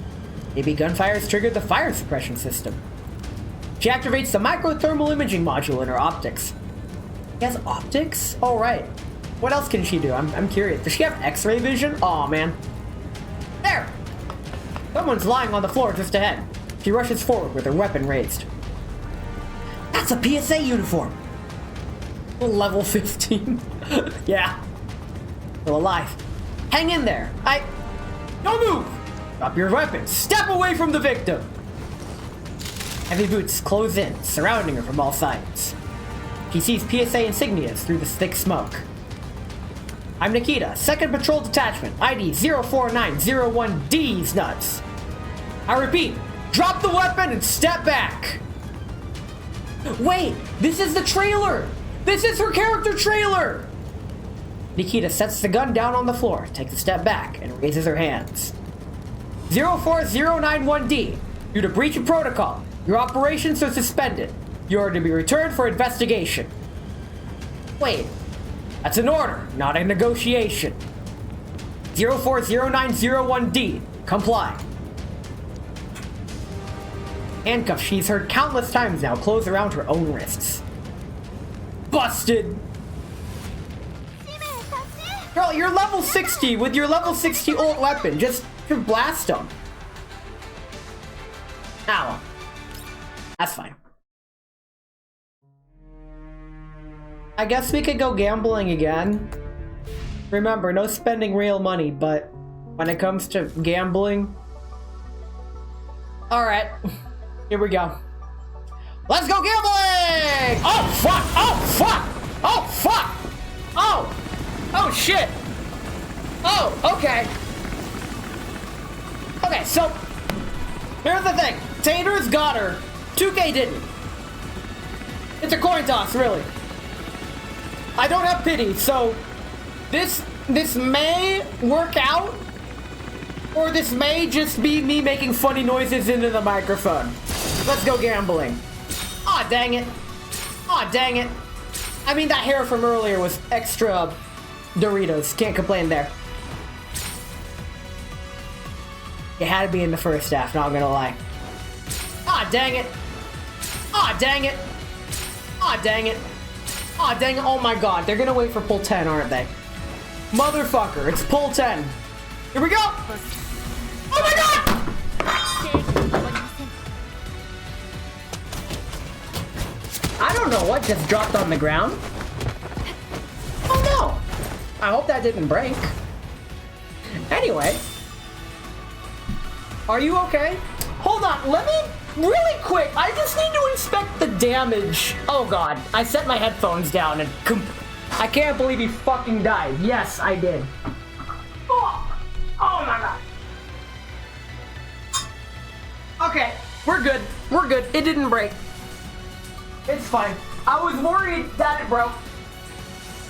Maybe gunfires triggered the fire suppression system. She activates the microthermal imaging module in her optics. She has optics? Oh, right. What else can she do? I'm curious. Does she have X-ray vision? Aw, man. There! Someone's lying on the floor just ahead. She rushes forward with her weapon raised. That's a PSA uniform! Level 15. Yeah. Still alive. Hang in there. Don't move! Drop your weapon. Step away from the victim! Heavy boots close in, surrounding her from all sides. She sees PSA insignias through the thick smoke. I'm Nikita, 2nd Patrol Detachment, ID 04901D's nuts. I repeat, drop the weapon and step back! Wait, this is the trailer! This is her character trailer! Nikita sets the gun down on the floor, takes a step back, and raises her hands. 04091D, due to breach of protocol, your operations are suspended. You are to be returned for investigation. Wait, that's an order, not a negotiation. 04091D, comply. Handcuffs she's heard countless times now close around her own wrists. Busted! Girl, you're level 60 with your level 60 ult weapon. Just blast them. Ow. That's fine. I guess we could go gambling again. Remember, no spending real money, but when it comes to gambling... Alright, here we go. Let's go gambling! Oh, fuck! Oh, fuck! Oh, fuck! Oh! Oh, shit! Oh, okay. Okay, so... Here's the thing. Tater's got her. 2K didn't. It's a coin toss, really. I don't have pity, so... This may work out, or this may just be me making funny noises into the microphone. Let's go gambling. Aw, dang it. Aw, dang it. I mean, that hair from earlier was extra Doritos. Can't complain there. It had to be in the first half, not gonna lie. Aw, dang it. Aw, dang it. Aw, dang it. Aw, dang it. Oh my god, they're gonna wait for pull 10, aren't they? Motherfucker, it's pull 10. Here we go! Oh my god! I don't know what just dropped on the ground. Oh no! I hope that didn't break. Anyway. Are you okay? Hold on, let me... Really quick, I just need to inspect the damage. Oh god, I set my headphones down and... I can't believe he fucking died. Yes, I did. Oh my god. Okay, we're good. We're good. It didn't break. It's fine. I was worried that it broke.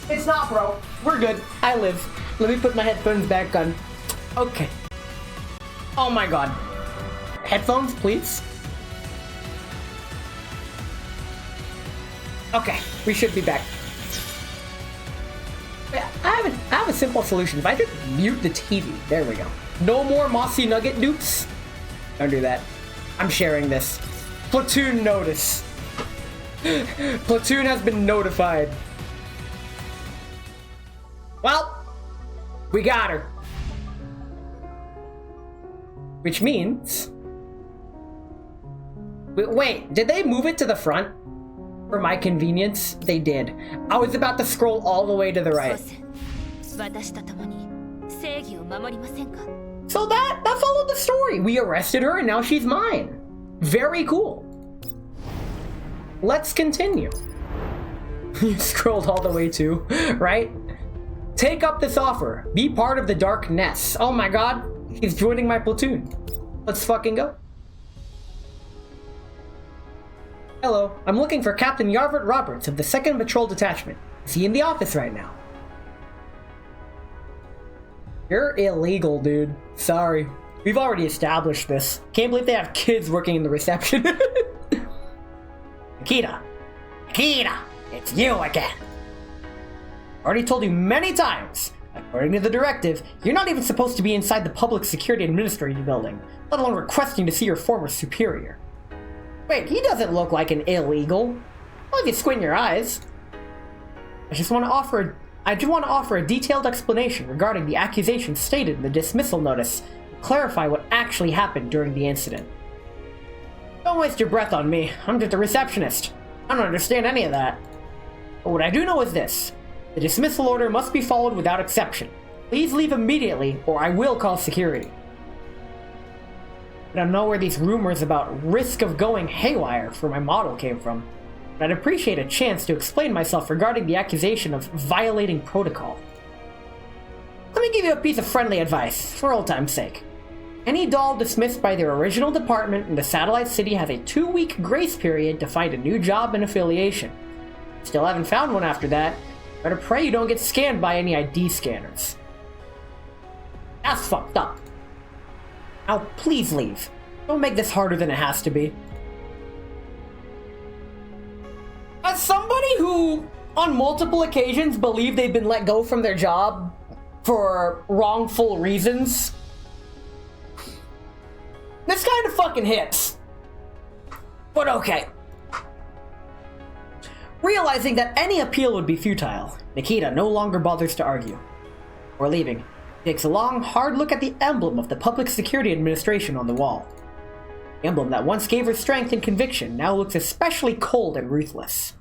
It's not broke. We're good. I live. Let me put my headphones back on. Okay. Oh my god. Headphones, please. Okay, we should be back. I have a simple solution. If I just mute the TV, there we go. No more Mossy Nugget dupes. Don't do that. I'm sharing this. Platoon notice. Platoon has been notified. Well, we got her. Which means... Wait, did they move it to the front? For my convenience, they did. I was about to scroll all the way to the right. So that followed the story. We arrested her and now she's mine. Very cool. Let's continue. You scrolled all the way too, right? Take up this offer. Be part of the Dark Nest. Oh my god, he's joining my platoon. Let's fucking go. Hello, I'm looking for Captain Yarvert Roberts of the 2nd Patrol Detachment. Is he in the office right now? You're illegal, dude. Sorry. We've already established this. Can't believe they have kids working in the reception. Nikita! Nikita! It's you again! Already told you many times. According to the directive, you're not even supposed to be inside the Public Security Administrative Building, let alone requesting to see your former superior. Wait, he doesn't look like an illegal. Well, if you squint your eyes. I just want to offer a detailed explanation regarding the accusations stated in the dismissal notice clarify what actually happened during the incident. Don't waste your breath on me. I'm just a receptionist. I don't understand any of that. But what I do know is this. The dismissal order must be followed without exception. Please leave immediately, or I will call security. I don't know where these rumors about risk of going haywire for my model came from, but I'd appreciate a chance to explain myself regarding the accusation of violating protocol. Let me give you a piece of friendly advice, for old time's sake. Any doll dismissed by their original department in the satellite city has a 2-week grace period to find a new job and affiliation. Still haven't found one after that. Better pray you don't get scanned by any ID scanners. That's fucked up. Now, please leave. Don't make this harder than it has to be. As somebody who, on multiple occasions, believed they've been let go from their job for wrongful reasons, this kind of fucking hits. But okay. Realizing that any appeal would be futile, Nikita no longer bothers to argue. Before leaving, he takes a long, hard look at the emblem of the Public Security Administration on the wall. The emblem that once gave her strength and conviction now looks especially cold and ruthless.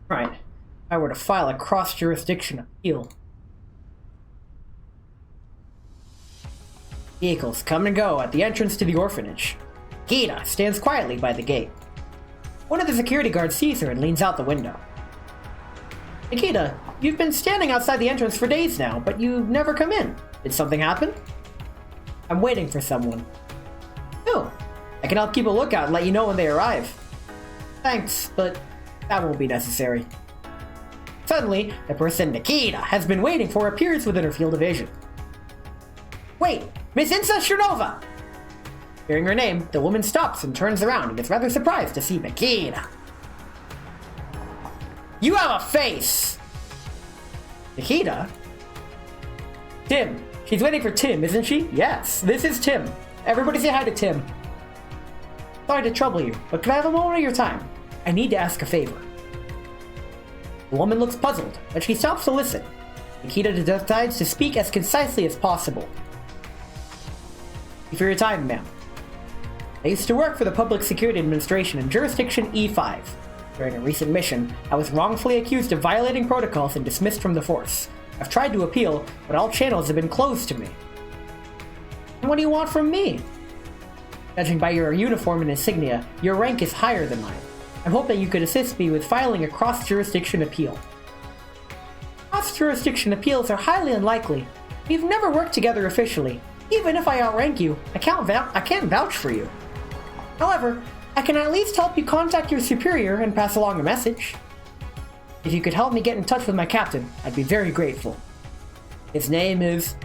Right, if I were to file a cross-jurisdiction appeal. Vehicles come and go at the entrance to the orphanage. Nikita stands quietly by the gate. One of the security guards sees her and leans out the window. Nikita, you've been standing outside the entrance for days now, but you've never come in. Did something happen? I'm waiting for someone. Oh, I can help keep a lookout and let you know when they arrive. Thanks, but that won't be necessary. Suddenly, the person Nikita has been waiting for appears within her field of vision. Wait, Miss Insa Shernova! Hearing her name, the woman stops and turns around and is rather surprised to see Nikita. You have a face! Nikita? Tim. She's waiting for Tim, isn't she? Yes, this is Tim. Everybody say hi to Tim. Sorry to trouble you, but can I have a moment of your time? I need to ask a favor. The woman looks puzzled, but she stops to listen. Nikita decides to speak as concisely as possible. Thank you for your time, ma'am. I used to work for the Public Security Administration in Jurisdiction E5. During a recent mission, I was wrongfully accused of violating protocols and dismissed from the force. I've tried to appeal, but all channels have been closed to me. And what do you want from me? Judging by your uniform and insignia, your rank is higher than mine. I hope that you could assist me with filing a cross-jurisdiction appeal. Cross-jurisdiction appeals are highly unlikely. We've never worked together officially. Even if I outrank you, I can't vouch for you. However, I can at least help you contact your superior and pass along a message. If you could help me get in touch with my captain, I'd be very grateful. His name is...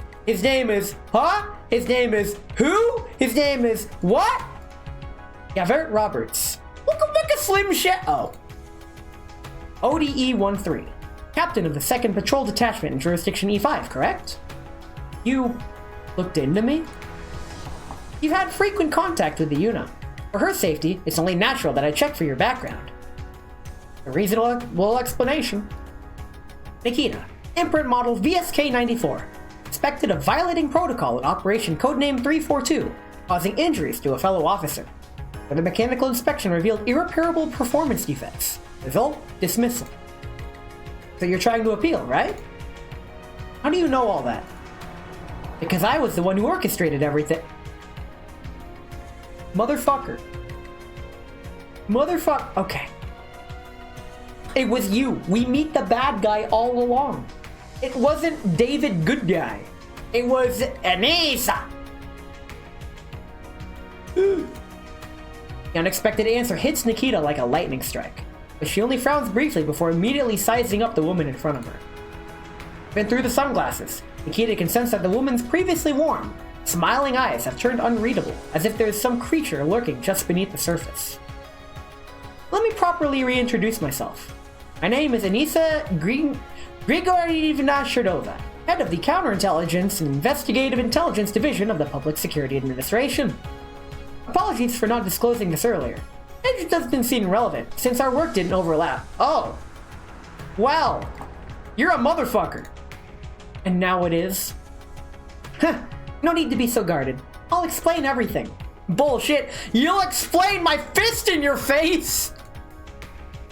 Huh? His name is... Who? His name is... What? Gavert Roberts. Look a slim shit... Oh. ODE-13. Captain of the 2nd Patrol Detachment in Jurisdiction E5, correct? You... looked into me? You've had frequent contact with the UNA. For her safety, it's only natural that I check for your background. A reasonable explanation. Nikita, imprint model VSK-94, suspected of violating protocol in Operation Codename 342, causing injuries to a fellow officer. Where the mechanical inspection revealed irreparable performance defects. Result, dismissal. So you're trying to appeal, right? How do you know all that? Because I was the one who orchestrated everything. Motherfucker. Okay. It was you. We meet the bad guy all along. It wasn't David Good Guy. It was Anissa. The unexpected answer hits Nikita like a lightning strike, but she only frowns briefly before immediately sizing up the woman in front of her. Even through the sunglasses, Nikita can sense that the woman's previously warm, smiling eyes have turned unreadable, as if there is some creature lurking just beneath the surface. Let me properly reintroduce myself. My name is Anissa Grigorievna Sherdova, head of the Counterintelligence and Investigative Intelligence Division of the Public Security Administration. Apologies for not disclosing this earlier. It just doesn't seem relevant, since our work didn't overlap. Oh. Well, you're a motherfucker. And now it is? Huh. No need to be so guarded. I'll explain everything. Bullshit! You'll explain my fist in your face!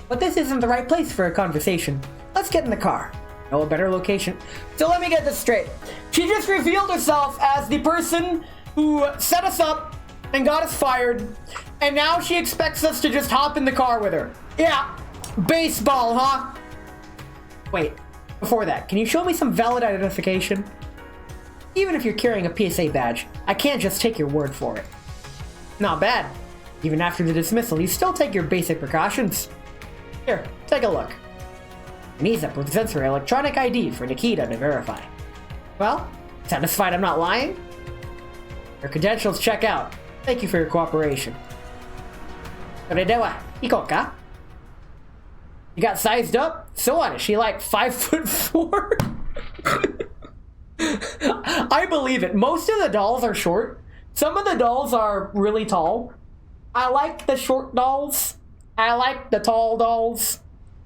But this isn't the right place for a conversation. Let's get in the car. No better location. So let me get this straight. She just revealed herself as the person who set us up and got us fired, and now she expects us to just hop in the car with her. Yeah, baseball, huh? Wait, before that, can you show me some valid identification? Even if you're carrying a PSA badge, I can't just take your word for it. Not bad. Even after the dismissal, you still take your basic precautions. Here, take a look. Anisa presents her electronic ID for Nikita to verify. Well, satisfied I'm not lying? Your credentials check out. Thank you for your cooperation. Soredewa, ikoka? You got sized up? So what, is she like 5'4"? I believe it. Most of the dolls are short. Some of the dolls are really tall. I like the short dolls. I like the tall dolls.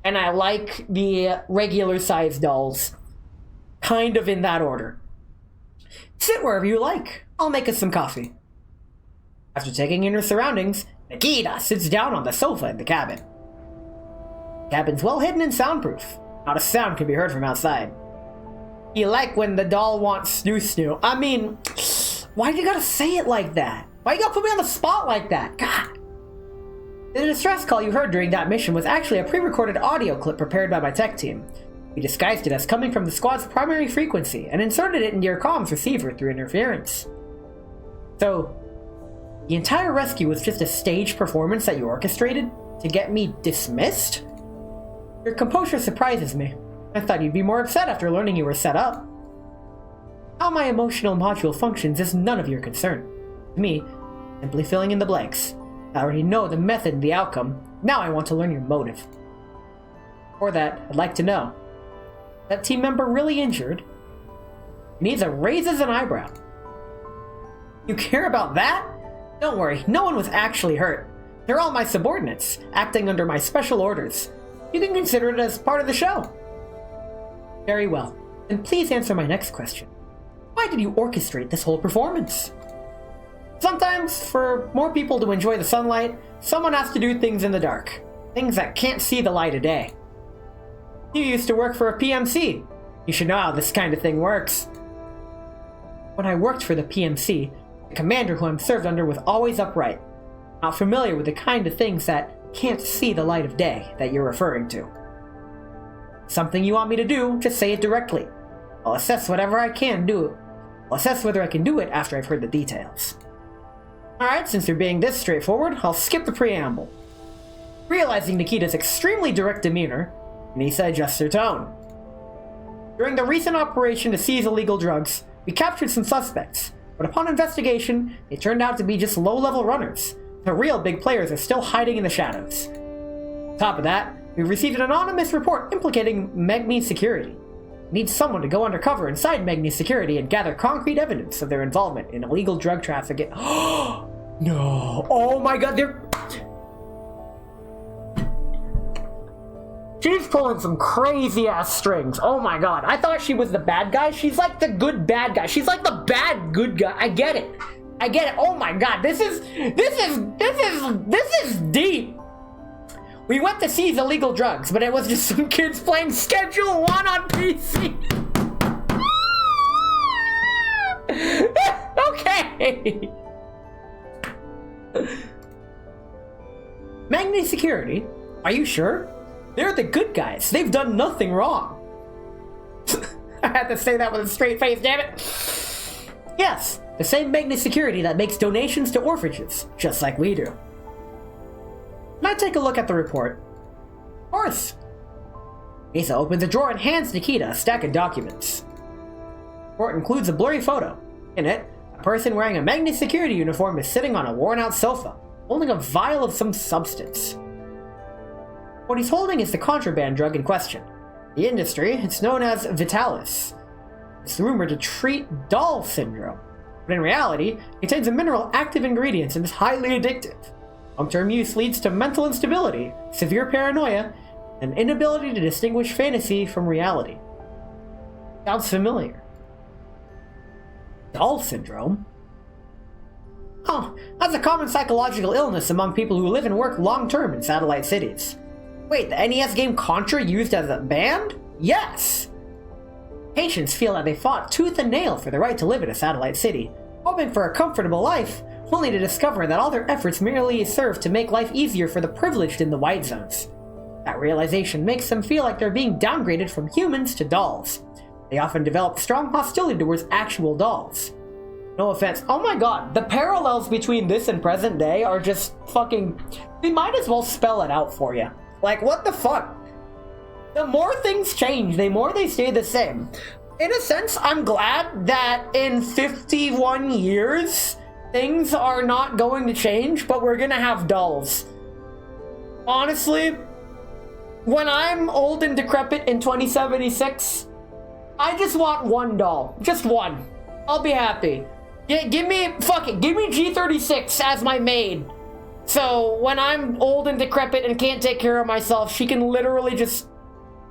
And I like the regular size dolls. Kind of in that order. Sit wherever you like. I'll make us some coffee. After taking in her surroundings, Nikita sits down on the sofa in the cabin. The cabin's well hidden and soundproof. Not a sound can be heard from outside. You like when the doll wants snoo-snoo. I mean, why do you gotta say it like that? Why you gotta put me on the spot like that? God. The distress call you heard during that mission was actually a pre-recorded audio clip prepared by my tech team. We disguised it as coming from the squad's primary frequency and inserted it into your comms receiver through interference. So, the entire rescue was just a staged performance that you orchestrated to get me dismissed? Your composure surprises me. I thought you'd be more upset after learning you were set up. How my emotional module functions is none of your concern. To me, simply filling in the blanks. I already know the method and the outcome. Now I want to learn your motive. For that, I'd like to know. That team member really injured? Neither raises an eyebrow. You care about that? Don't worry, no one was actually hurt. They're all my subordinates, acting under my special orders. You can consider it as part of the show. Very well. Then please answer my next question. Why did you orchestrate this whole performance? Sometimes, for more people to enjoy the sunlight, someone has to do things in the dark. Things that can't see the light of day. You used to work for a PMC. You should know how this kind of thing works. When I worked for the PMC, the commander who I'm served under was always upright. Not familiar with the kind of things that can't see the light of day that you're referring to. Something you want me to do, just say it directly. I'll assess whatever I can do. I'll assess whether I can do it after I've heard the details. Alright, since you're being this straightforward, I'll skip the preamble. Realizing Nikita's extremely direct demeanor, Anisa adjusts her tone. During the recent operation to seize illegal drugs, we captured some suspects, but upon investigation, they turned out to be just low-level runners. The real big players are still hiding in the shadows. On top of that, we received an anonymous report implicating Megni's security. We need someone to go undercover inside Megni's security and gather concrete evidence of their involvement in illegal drug trafficking. No. Oh my god, she's pulling some crazy ass strings. Oh my god. I thought she was the bad guy. She's like the good bad guy. She's like the bad good guy. I get it. Oh my god. This is deep. We went to seize illegal drugs, but it was just some kids playing Schedule 1 on PC. Okay. Magni Security? Are you sure? They're the good guys. They've done nothing wrong. I had to say that with a straight face, damn it. Yes, the same Magni Security that makes donations to orphanages, just like we do. Can I take a look at the report? Of course. Asa opens a drawer and hands Nikita a stack of documents. The report includes a blurry photo. In it, a person wearing a Magni Security uniform is sitting on a worn-out sofa, holding a vial of some substance. What he's holding is the contraband drug in question. In the industry, it's known as Vitalis. It's rumored to treat doll syndrome, but in reality, it contains a mineral active ingredients and is highly addictive. Long-term use leads to mental instability, severe paranoia, and inability to distinguish fantasy from reality. Sounds familiar. Doll syndrome? Huh, that's a common psychological illness among people who live and work long-term in satellite cities. Wait, the NES game Contra used as a band? Yes! Patients feel that they fought tooth and nail for the right to live in a satellite city, hoping for a comfortable life, only to discover that all their efforts merely serve to make life easier for the privileged in the white zones. That realization makes them feel like they're being downgraded from humans to dolls. They often develop strong hostility towards actual dolls. No offense. Oh my god, the parallels between this and present day are just fucking... We might as well spell it out for you. Like, what the fuck? The more things change, the more they stay the same. In a sense, I'm glad that in 51 years, things are not going to change, but we're gonna have dolls. Honestly, when I'm old and decrepit in 2076, I just want one doll. Just one. I'll be happy. Give me G36 as my maid. So when I'm old and decrepit and can't take care of myself, she can literally just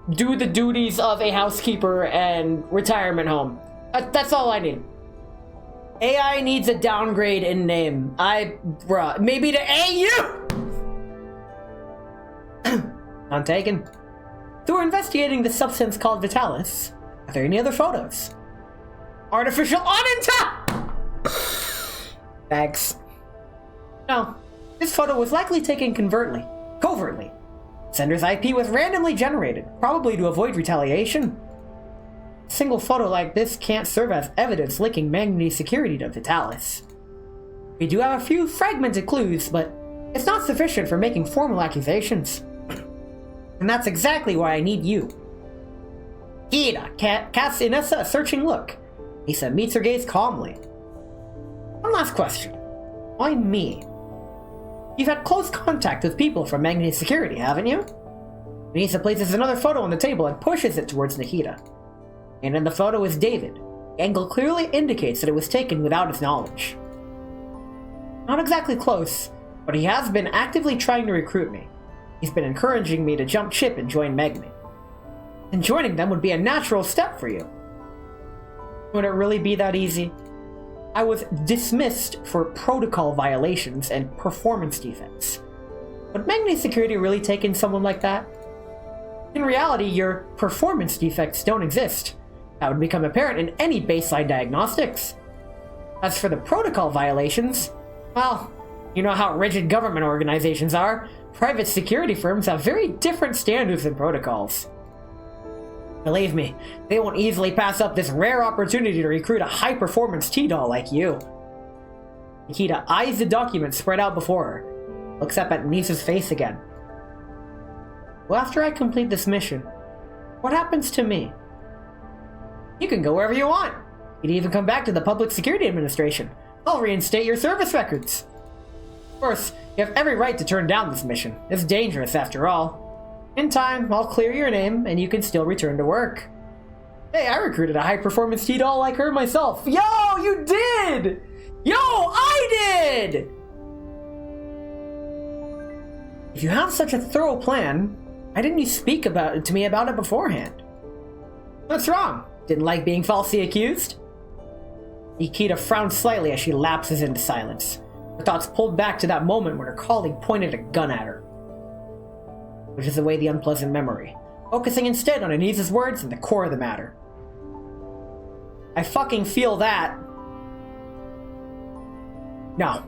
do the duties of a housekeeper and retirement home. That's all I need. AI needs a downgrade in name. Bruh, maybe to AU! None taken. So we're investigating the substance called Vitalis. Are there any other photos? Artificial uninta! Thanks. No, this photo was likely taken covertly. Sender's IP was randomly generated, probably to avoid retaliation. A single photo like this can't serve as evidence linking Magni's security to Vitalis. We do have a few fragmented clues, but it's not sufficient for making formal accusations. And that's exactly why I need you. Ida casts Inessa a searching look. Issa meets her gaze calmly. One last question. Why me? You've had close contact with people from Magni's security, haven't you? Nisa places another photo on the table and pushes it towards Nikita. And in the photo is David. The angle clearly indicates that it was taken without his knowledge. Not exactly close, but he has been actively trying to recruit me. He's been encouraging me to jump ship and join Magni. And joining them would be a natural step for you. Would it really be that easy? I was dismissed for protocol violations and performance defects. Would Magni Security really take in someone like that? In reality, your performance defects don't exist. That would become apparent in any baseline diagnostics. As for the protocol violations, well, you know how rigid government organizations are. Private security firms have very different standards and protocols. Believe me, they won't easily pass up this rare opportunity to recruit a high-performance T-doll like you. Nikita eyes the document spread out before her, looks up at Nisa's face again. Well, after I complete this mission, what happens to me? You can go wherever you want. You can even come back to the Public Security Administration. I'll reinstate your service records. Of course, you have every right to turn down this mission. It's dangerous after all. In time, I'll clear your name, and you can still return to work. Hey, I recruited a high-performance T-doll like her myself. Yo, you did! Yo, I did! If you have such a thorough plan, why didn't you speak to me about it beforehand? What's wrong? Didn't like being falsely accused? Nikita frowns slightly as she lapses into silence. Her thoughts pulled back to that moment when her colleague pointed a gun at her. Pushes away the unpleasant memory, focusing instead on Anisa's words and the core of the matter. I fucking feel that. No.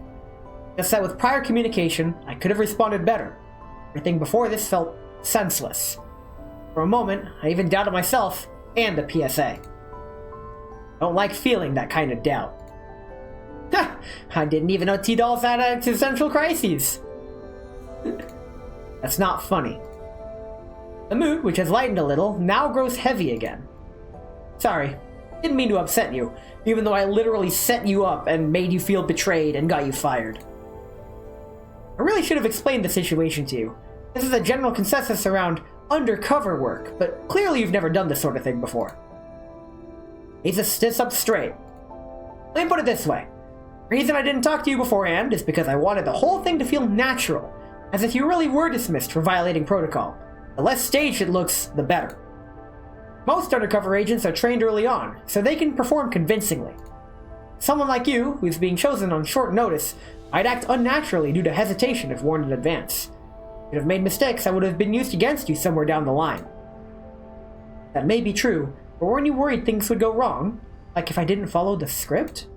Just that with prior communication, I could have responded better. Everything before this felt senseless. For a moment, I even doubted myself and the PSA. I don't like feeling that kind of doubt. I didn't even know T-dolls had existential crises. That's not funny. The mood, which has lightened a little, now grows heavy again. Sorry, didn't mean to upset you, even though I literally set you up and made you feel betrayed and got you fired. I really should have explained the situation to you. This is a general consensus around undercover work, but clearly you've never done this sort of thing before. Needs to sit up straight. Let me put it this way. The reason I didn't talk to you beforehand is because I wanted the whole thing to feel natural, as if you really were dismissed for violating protocol. The less staged it looks, the better. Most undercover agents are trained early on, so they can perform convincingly. Someone like you, who's being chosen on short notice, might act unnaturally due to hesitation if warned in advance. If you have made mistakes that would have been used against you somewhere down the line. That may be true, but weren't you worried things would go wrong? Like if I didn't follow the script?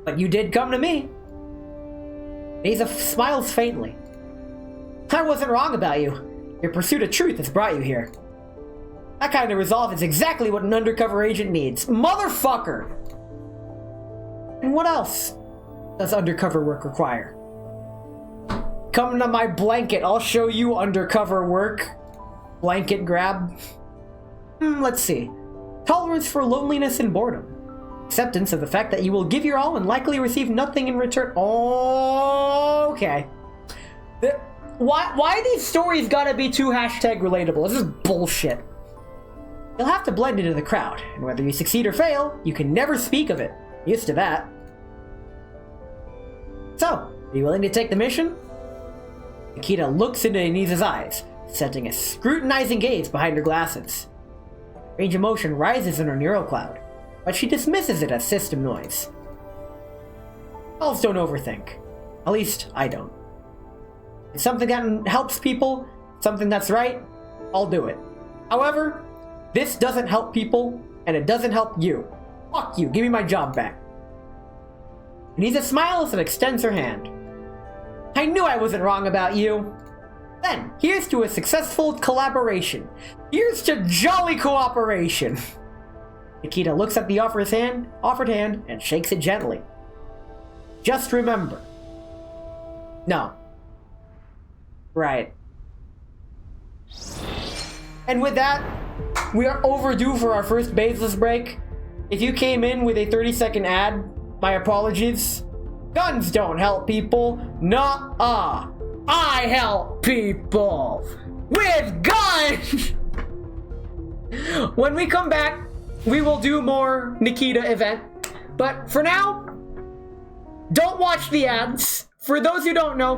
But you did come to me. Asa smiles faintly. I wasn't wrong about you. Your pursuit of truth has brought you here. That kind of resolve is exactly what an undercover agent needs. Motherfucker! And what else does undercover work require? Come to my blanket, I'll show you undercover work. Blanket grab. Let's see. Tolerance for loneliness and boredom. Acceptance of the fact that you will give your all and likely receive nothing in return. Okay. Why these stories gotta be too #relatable? This is bullshit. You'll have to blend into the crowd, and whether you succeed or fail, you can never speak of it. Used to that. So, are you willing to take the mission? Nikita looks into Anisa's eyes, setting a scrutinizing gaze behind her glasses. Range of motion rises in her neural cloud, but she dismisses it as system noise. Elves don't overthink. At least, I don't. It's something that helps people, something that's right, I'll do it. However, this doesn't help people, and it doesn't help you. Fuck you, give me my job back. Anisa smiles and extends her hand. I knew I wasn't wrong about you. Then, here's to a successful collaboration. Here's to jolly cooperation. Nikita looks at the offered hand and shakes it gently. Just remember. No. Right. And with that, we are overdue for our first baseless break. If you came in with a 30-second ad, my apologies. Guns don't help people. Nuh-uh. I help people with guns! When we come back, we will do more Nikita event. But for now, don't watch the ads. For those who don't know,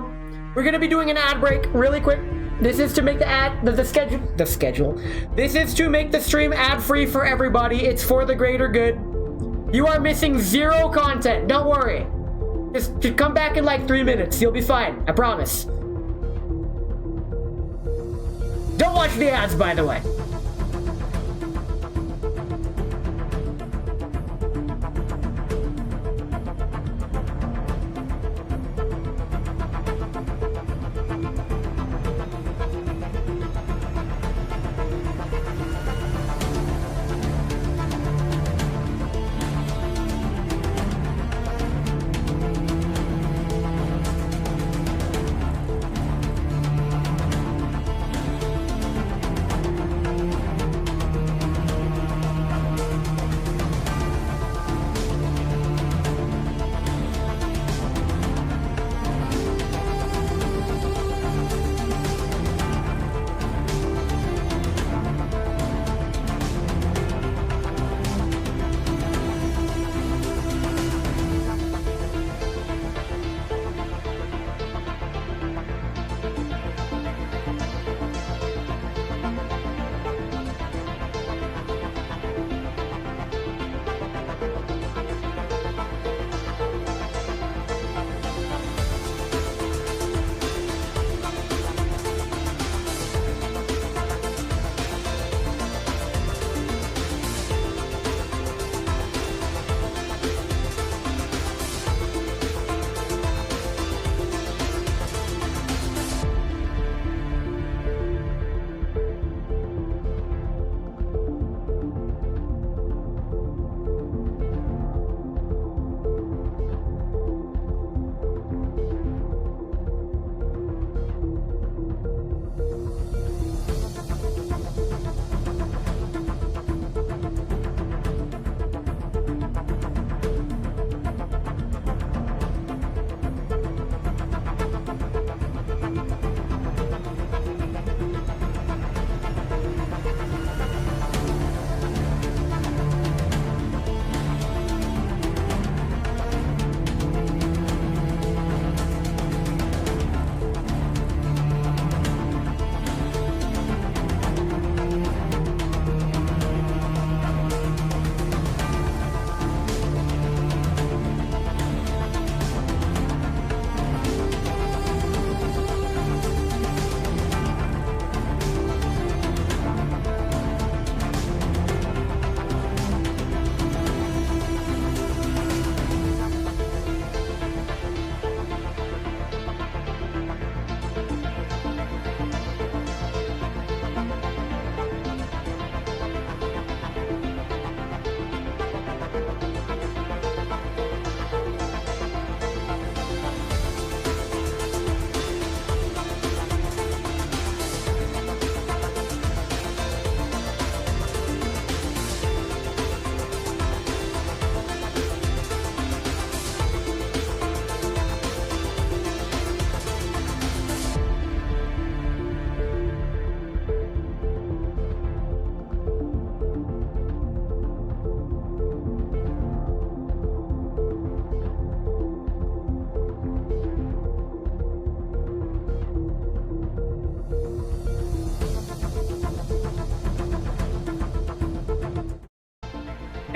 we're going to be doing an ad break really quick. This is to make the schedule. This is to make the stream ad-free for everybody. It's for the greater good. You are missing 0 content. Don't worry. Just come back in like 3 minutes. You'll be fine. I promise. Don't watch the ads, by the way.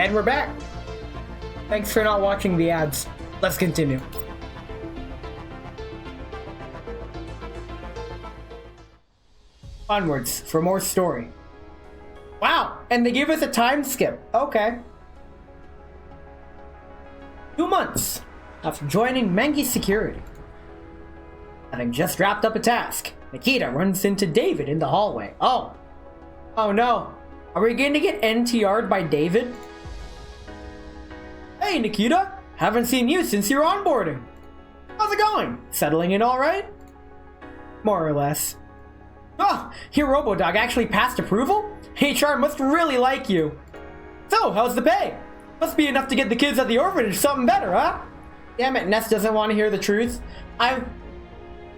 And we're back. Thanks for not watching the ads. Let's continue. Onwards for more story. Wow, and they give us a time skip. Okay. 2 months after joining Mengi's security. Having just wrapped up a task, Nikita runs into David in the hallway. Oh no. Are we going to get NTR'd by David? Hey Nikita, haven't seen you since your onboarding. How's it going? Settling in alright? More or less. Oh, your RoboDog actually passed approval? HR must really like you. So, how's the pay? Must be enough to get the kids at the orphanage something better, huh? Damn it, Ness doesn't want to hear the truth.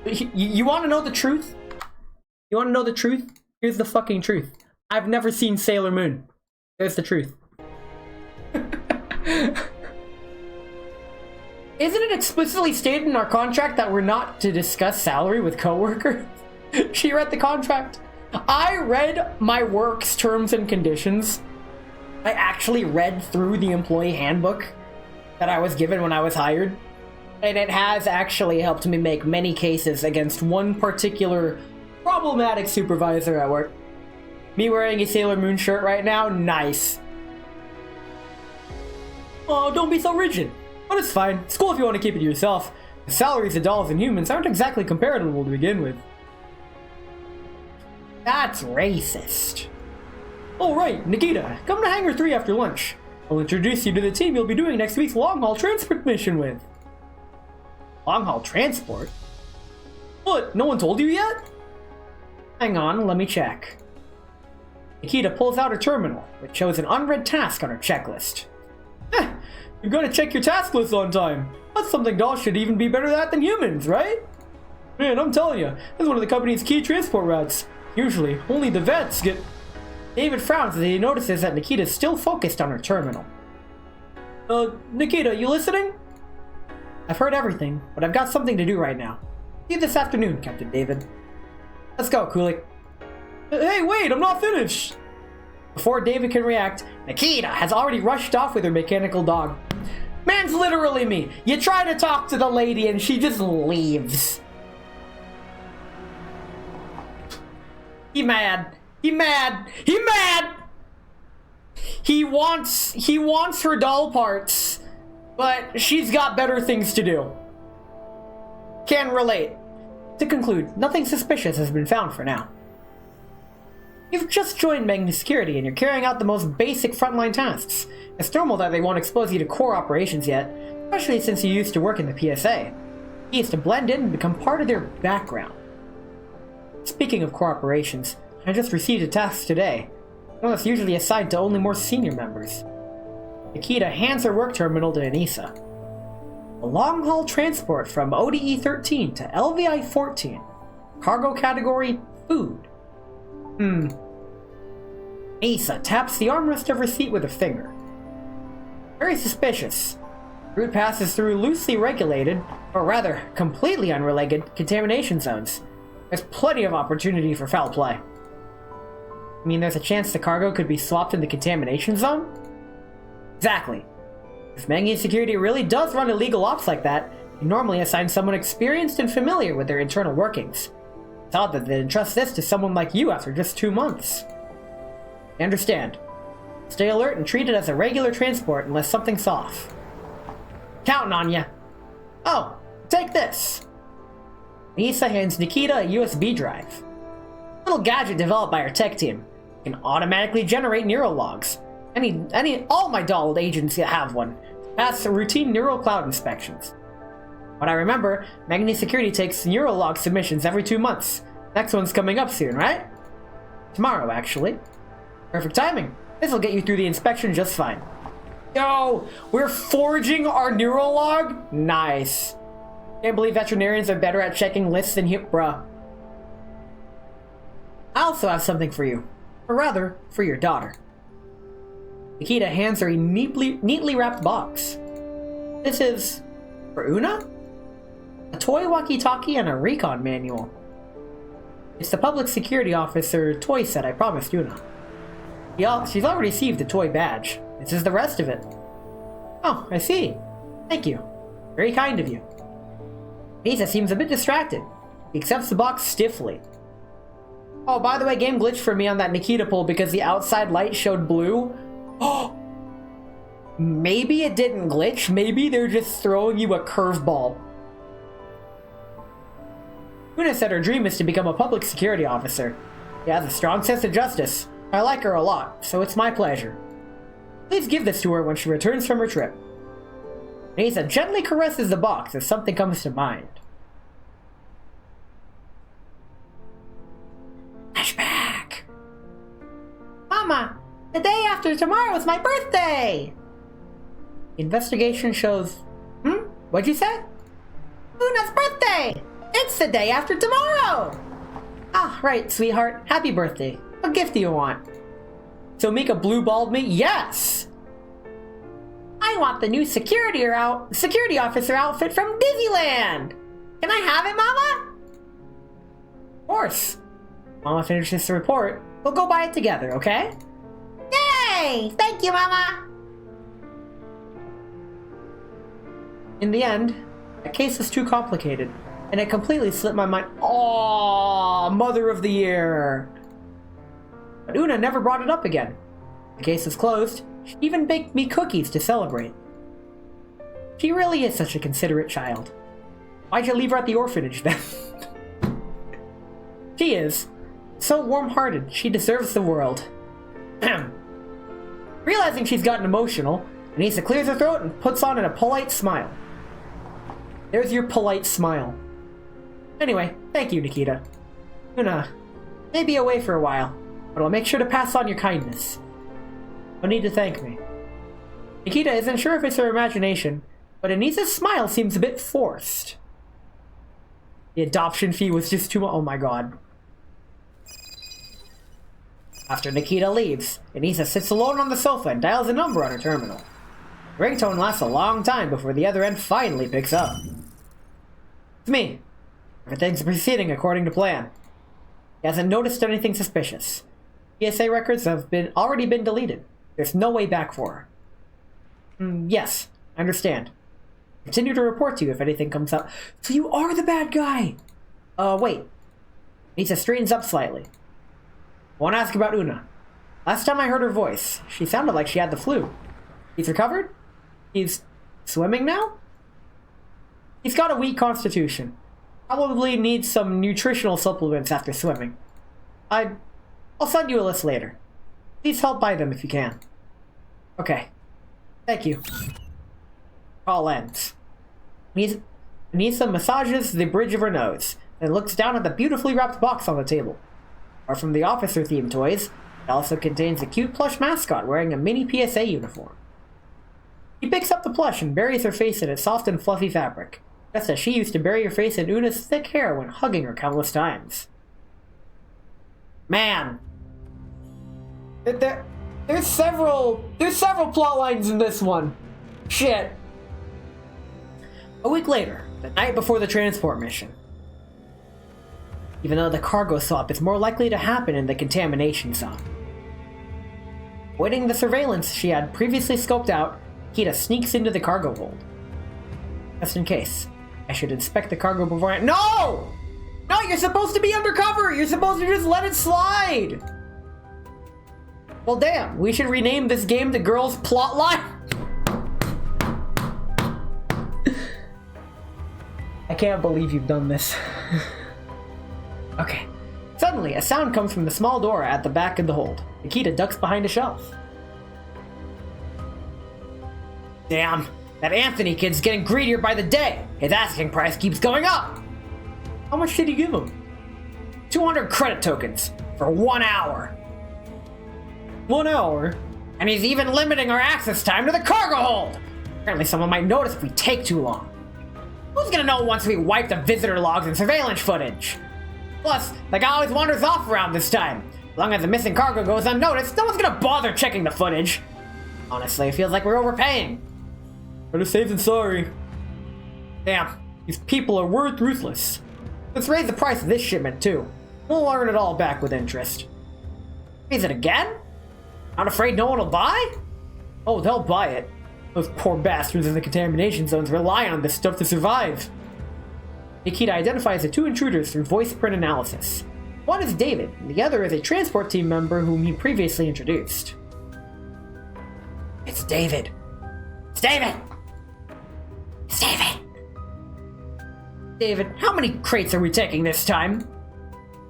You want to know the truth? You want to know the truth? Here's the fucking truth. I've never seen Sailor Moon. There's the truth. Isn't it explicitly stated in our contract that we're not to discuss salary with coworkers? She read the contract. I read my work's terms and conditions. I actually read through the employee handbook that I was given when I was hired. And it has actually helped me make many cases against one particular problematic supervisor at work. Me wearing a Sailor Moon shirt right now? Nice. Oh, don't be so rigid. But it's fine. It's cool if you want to keep it to yourself. The salaries of dolls and humans aren't exactly comparable to begin with. That's racist. Alright, Nikita, come to Hangar 3 after lunch. I'll introduce you to the team you'll be doing next week's long-haul transport mission with. Long-haul transport? What, no one told you yet? Hang on, let me check. Nikita pulls out her terminal, which shows an unread task on her checklist. You've got to check your task list on time. That's something dolls should even be better at than humans, right? Man, I'm telling you, this is one of the company's key transport routes. Usually, only the vets get... David frowns as he notices that Nikita's still focused on her terminal. Nikita, you listening? I've heard everything, but I've got something to do right now. See you this afternoon, Captain David. Let's go, Kulik. Hey, wait, I'm not finished! Before David can react, Nikita has already rushed off with her mechanical dog. Man's literally me. You try to talk to the lady and she just leaves. He mad. He mad. He mad! He wants her doll parts, but she's got better things to do. Can relate. To conclude, nothing suspicious has been found for now. You've just joined Magni Security and you're carrying out the most basic frontline tasks. It's normal that they won't expose you to core operations yet, especially since you used to work in the PSA. He is to blend in and become part of their background. Speaking of core operations, I just received a task today, one that's usually assigned to only more senior members. Nikita hands her work terminal to Anissa. A long-haul transport from ODE 13 to LVI 14. Cargo category, food. Anissa taps the armrest of her seat with a finger. Very suspicious. Route passes through loosely regulated, or rather, completely unregulated, contamination zones. There's plenty of opportunity for foul play. I mean, there's a chance the cargo could be swapped in the contamination zone? Exactly. If Mengi Security really does run illegal ops like that, you normally assign someone experienced and familiar with their internal workings. It's odd that they'd entrust this to someone like you after just 2 months. I understand. Stay alert and treat it as a regular transport unless something's off. Counting on ya. Oh, take this. Anissa hands Nikita a USB drive. A little gadget developed by our tech team. It can automatically generate neurologs. All my doll agents have one. Pass routine neural cloud inspections. But I remember, Magni Security takes neurolog submissions every 2 months. Next one's coming up soon, right? Tomorrow, actually. Perfect timing. This'll get you through the inspection just fine. Yo, we're forging our neurolog? Nice. Can't believe veterinarians are better at checking lists than you, bruh. I also have something for you. Or rather, for your daughter. Nikita hands her a neatly wrapped box. This is... for Una? A toy walkie-talkie and a recon manual. It's the public security officer toy set I promised Una. She's already received the toy badge. this is the rest of it. Oh, I see. Thank you. Very kind of you. Nisa seems a bit distracted. He accepts the box stiffly. Oh, by the way, game glitched for me on that Nikita poll because the outside light showed blue. Oh! Maybe it didn't glitch. Maybe they're just throwing you a curveball. Una said her dream is to become a public security officer. She has a strong sense of justice. I like her a lot, so it's my pleasure. Please give this to her when she returns from her trip. Nisa gently caresses the box as something comes to mind. Flashback! Mama, the day after tomorrow is my birthday! Investigation shows... What'd you say? Una's birthday! It's the day after tomorrow! Ah, right, sweetheart. Happy birthday. What gift do you want? So Mika blue-balled me? Yes! I want the new security officer outfit from Disneyland! Can I have it, Mama? Of course. Mama finishes the report. We'll go buy it together, okay? Yay! Thank you, Mama! In the end, the case was too complicated, and it completely slipped my mind. Aww, Mother of the Year! But Una never brought it up again. The case was closed. She even baked me cookies to celebrate. She really is such a considerate child. Why'd you leave her at the orphanage then? She is. So warm-hearted, she deserves the world. Realizing she's gotten emotional, Anissa clears her throat and puts on a polite smile. There's your polite smile. Anyway, thank you, Nikita. Una may be away for a while, but I'll make sure to pass on your kindness. No need to thank me. Nikita isn't sure if it's her imagination, but Anissa's smile seems a bit forced. The adoption fee was just too much. Oh my god. After Nikita leaves, Anissa sits alone on the sofa and dials a number on her terminal. The ringtone lasts a long time before the other end finally picks up. It's me. Everything's proceeding according to plan. He hasn't noticed anything suspicious. PSA records have already been deleted. There's no way back for her. Yes, I understand. Continue to report to you if anything comes up. So you are the bad guy! Wait. Nisa straightens up slightly. I want to ask about Una. Last time I heard her voice, she sounded like she had the flu. He's recovered? He's swimming now? He's got a weak constitution. Probably needs some nutritional supplements after swimming. I'll send you a list later. Please help buy them if you can. Okay. Thank you. Call ends. Anissa massages the bridge of her nose, and looks down at the beautifully wrapped box on the table. Apart from the officer-themed toys, it also contains a cute plush mascot wearing a mini PSA uniform. She picks up the plush and buries her face in its soft and fluffy fabric, just as she used to bury her face in Una's thick hair when hugging her countless times. Man! There's several plot lines in this one. Shit. A week later, the night before the transport mission. Even though the cargo swap is more likely to happen in the contamination zone. Avoiding the surveillance she had previously scoped out, Kita sneaks into the cargo hold. Just in case, I should inspect the cargo before I— No! No, you're supposed to be undercover! You're supposed to just let it slide! Well, damn, we should rename this game to Girls Plotline. I can't believe you've done this. Okay. Suddenly, a sound comes from the small door at the back of the hold. Nikita ducks behind a shelf. Damn, that Anthony kid's getting greedier by the day. His asking price keeps going up. How much did he give him? 200 credit tokens for 1 hour. 1 hour? And he's even limiting our access time to the cargo hold. Apparently someone might notice if we take too long. Who's gonna know once we wipe the visitor logs and surveillance footage? Plus, the guy always wanders off around this time. As long as the missing cargo goes unnoticed, no one's gonna bother checking the footage. Honestly, it feels like we're overpaying. Better safe than sorry. Damn, these people are ruthless. Let's raise the price of this shipment too. We'll earn it all back with interest. Raise it again? Not afraid no one will buy? Oh, they'll buy it. Those poor bastards in the contamination zones rely on this stuff to survive. Nikita identifies the two intruders through voice print analysis. One is David, and the other is a transport team member whom he previously introduced. It's David. It's David! It's David! David, how many crates are we taking this time?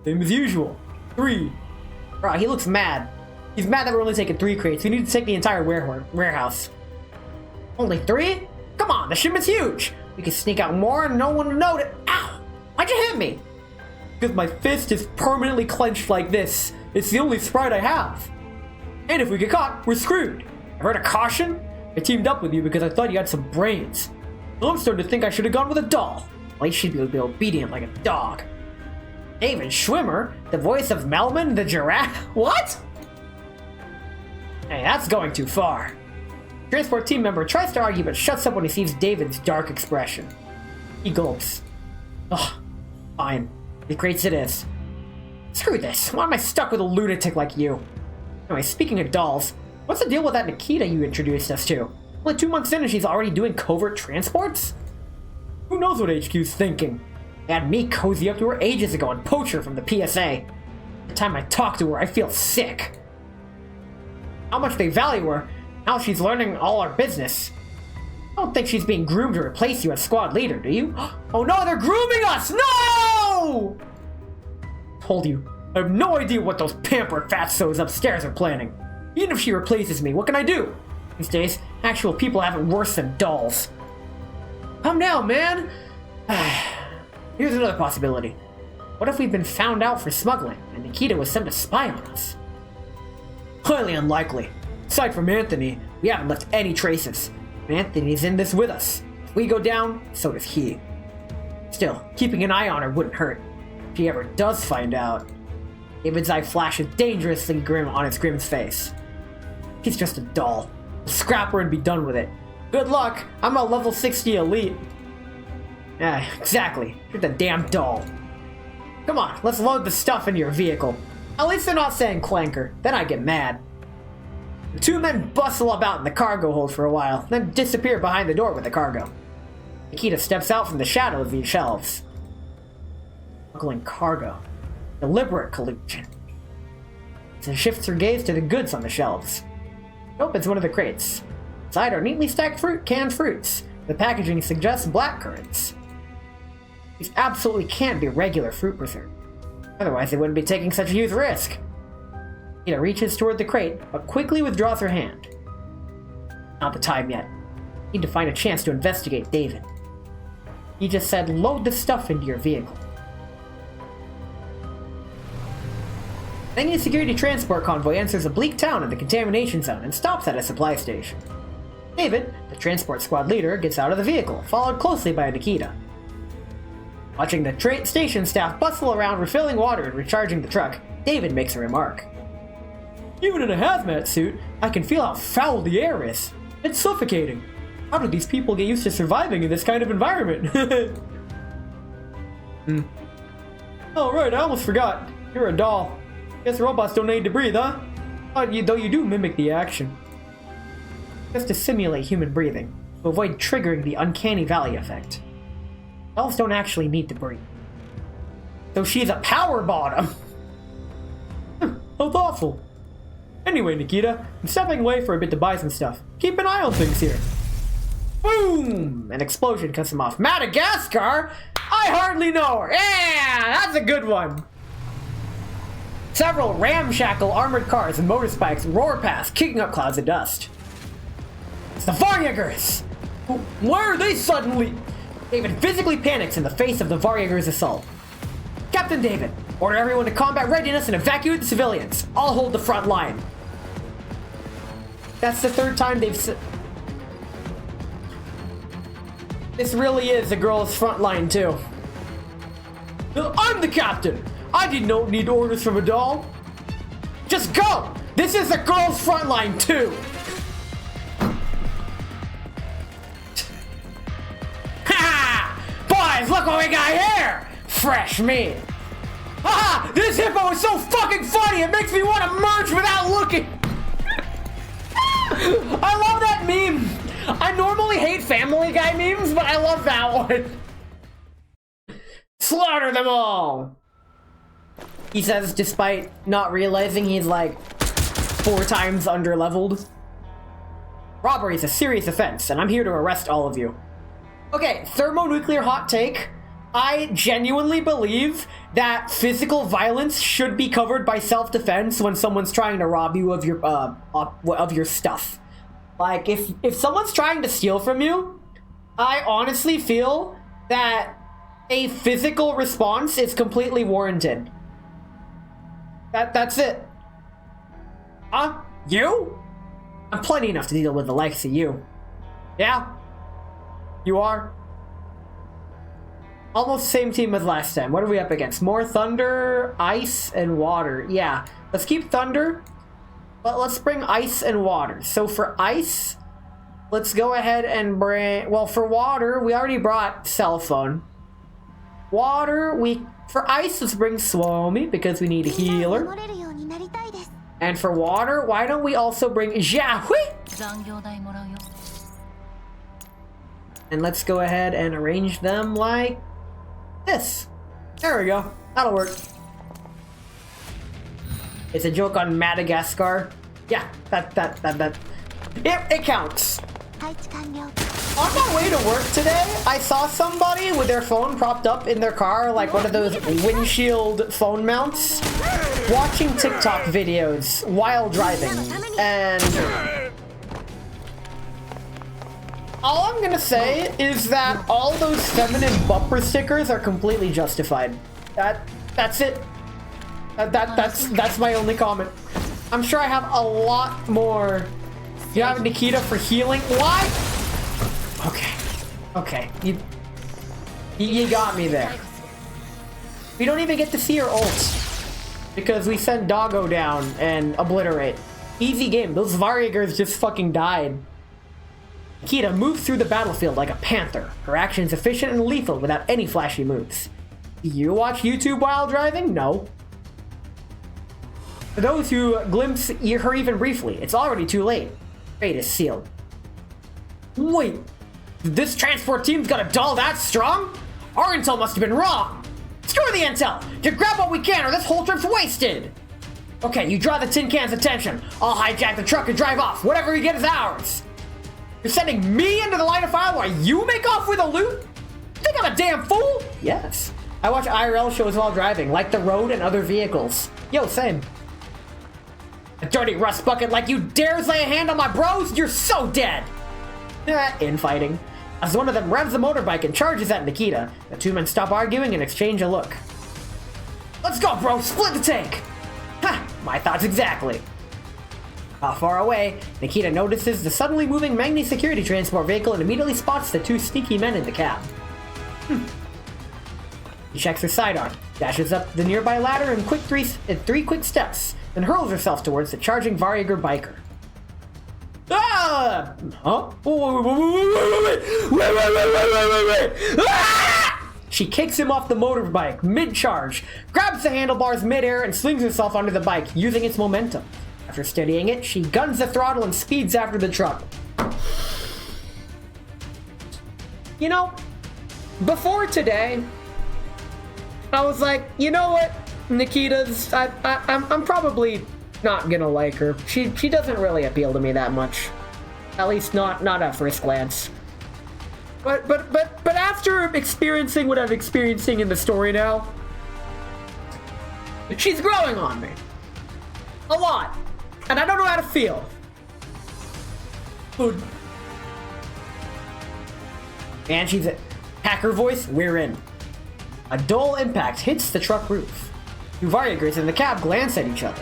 Same as usual. 3. Bro, he looks mad. He's mad that we're only taking 3 crates. We need to take the entire warehouse. Only 3? Come on, the shipment's huge! We can sneak out more and no one will notice. Ow! Why'd you hit me? Because my fist is permanently clenched like this. It's the only sprite I have. And if we get caught, we're screwed. I heard a caution? I teamed up with you because I thought you had some brains. Well, I'm starting to think I should have gone with a doll. At least she'd be obedient like a dog. David Schwimmer, the voice of Melman the giraffe? What? Hey, that's going too far. Transport team member tries to argue but shuts up when he sees David's dark expression. He gulps. Ugh, fine. The crates it is. Screw this. Why am I stuck with a lunatic like you? Anyway, speaking of dolls, what's the deal with that Nikita you introduced us to? Only 2 months in and she's already doing covert transports? Who knows what HQ's thinking? They had me cozy up to her ages ago and poach her from the PSA. The time I talk to her, I feel sick. How much they value her, how she's learning all our business. I don't think she's being groomed to replace you as squad leader, do you? Oh no, they're grooming us! No! Told you, I have no idea what those pampered fatsos upstairs are planning. Even if she replaces me, what can I do? These days, actual people have it worse than dolls. Come now, man! Here's another possibility. What if we've been found out for smuggling, and Nikita was sent to spy on us? Highly unlikely. Aside from Anthony, we haven't left any traces. Anthony's in this with us. If we go down, so does he. Still, keeping an eye on her wouldn't hurt. If he ever does find out... David's eye flashes dangerously grim on his grim's face. He's just a doll. Scrap her and be done with it. Good luck, I'm a level 60 elite. Yeah, exactly. You're the damn doll. Come on, let's load the stuff into your vehicle. At least they're not saying clanker, then I get mad. The 2 men bustle about in the cargo hold for a while, then disappear behind the door with the cargo. Nikita steps out from the shadow of these shelves. Smuggling cargo. Deliberate collusion. She shifts her gaze to the goods on the shelves. She opens one of the crates. Inside are neatly stacked canned fruits. The packaging suggests blackcurrants. These absolutely can't be regular fruit preserve. Otherwise they wouldn't be taking such a huge risk. Nikita reaches toward the crate, but quickly withdraws her hand. Not the time yet. Need to find a chance to investigate David. He just said load the stuff into your vehicle. Then a security transport convoy enters a bleak town in the contamination zone and stops at a supply station. David, the transport squad leader, gets out of the vehicle, followed closely by Nikita. Watching the station staff bustle around refilling water and recharging the truck, David makes a remark. Even in a hazmat suit, I can feel how foul the air is. It's suffocating. How did these people get used to surviving in this kind of environment? Oh right, I almost forgot. You're a doll. Guess robots don't need to breathe, huh? Though you do mimic the action. Just to simulate human breathing, to avoid triggering the uncanny valley effect. Dolls don't actually need to breathe. So she's a power bottom! How thoughtful. Anyway, Nikita, I'm stepping away for a bit to buy some stuff. Keep an eye on things here. Boom! An explosion cuts him off. Madagascar? I hardly know her! Yeah! That's a good one! Several ramshackle armored cars and motorspikes roar past, kicking up clouds of dust. It's the Varjagers! Why are they suddenly... David physically panics in the face of the Varjagers' assault. Captain David, order everyone to combat readiness and evacuate the civilians. I'll hold the front line. That's the 3rd time they've said... This really is a girl's front line, too. I'm the captain! I didn't need orders from a doll. Just go! This is a girl's front line, too! Ha! Boys, look what we got here! Fresh meat! Haha! This hippo is so fucking funny, it makes me want to merge without looking! I love that meme. I normally hate Family Guy memes, but I love that one. Slaughter them all. He says, despite not realizing he's like 4 times underleveled. Robbery is a serious offense, and I'm here to arrest all of you. Okay, thermonuclear hot take. I genuinely believe that physical violence should be covered by self-defense when someone's trying to rob you of your stuff. Like, if someone's trying to steal from you, I honestly feel that a physical response is completely warranted. That's it. Huh? You? I'm plenty enough to deal with the likes of you. Yeah? You are? Almost same team as last time. What are we up against? More thunder, ice, and water. Yeah. Let's keep thunder, but let's bring ice and water. So for ice, let's go ahead and bring... Well, for water, we already brought cell phone. Water, for ice, let's bring Swomy, because we need a healer. And for water, why don't we also bring Jiahui? And let's go ahead and arrange them like this. There we go. That'll work. It's a joke on Madagascar. Yeah, it counts. On my way to work today, I saw somebody with their phone propped up in their car, like one of those windshield phone mounts, watching TikTok videos while driving. And all I'm gonna say is that all those feminine bumper stickers are completely justified. That's it. That's my only comment. I'm sure I have a lot more. You have Nikita for healing. Why? Okay. You got me there. We don't even get to see her ult because we send Doggo down and obliterate. Easy game. Those Varigers just fucking died. Nikita moves through the battlefield like a panther. Her action's efficient and lethal without any flashy moves. Do you watch YouTube while driving? No. For those who glimpse her even briefly, it's already too late. Fate is sealed. Wait, this transport team's got a doll that strong? Our intel must have been wrong. Screw the intel! Just grab what we can or this whole trip's wasted! Okay, you draw the tin can's attention. I'll hijack the truck and drive off. Whatever we get is ours. You're sending me into the line of fire while you make off with the loot? You think I'm a damn fool? Yes. I watch IRL shows while driving, like The Road and other vehicles. Yo, same. A dirty rust bucket like you dares lay a hand on my bros? You're so dead! Infighting. As one of them revs the motorbike and charges at Nikita, the two men stop arguing and exchange a look. Let's go, bro! Split the tank! Ha! My thoughts exactly. Not far away, Nikita notices the suddenly moving Magni security transport vehicle and immediately spots the two sneaky men in the cab. She checks her sidearm, dashes up the nearby ladder in three quick steps, then hurls herself towards the charging Variger biker. Ah! Huh? Wait. Ah! She kicks him off the motorbike mid-charge, grabs the handlebars mid-air, and slings herself onto the bike, using its momentum. After steadying it, she guns the throttle and speeds after the truck. You know, before today, I was like, you know what, Nikita's, I'm probably not gonna like her. She doesn't really appeal to me that much. At least not at first glance. But after experiencing what I'm experiencing in the story now, she's growing on me. A lot. And I don't know how to feel. Food. And she's a hacker voice, we're in. A dull impact hits the truck roof. Two Variegers in the cab glance at each other.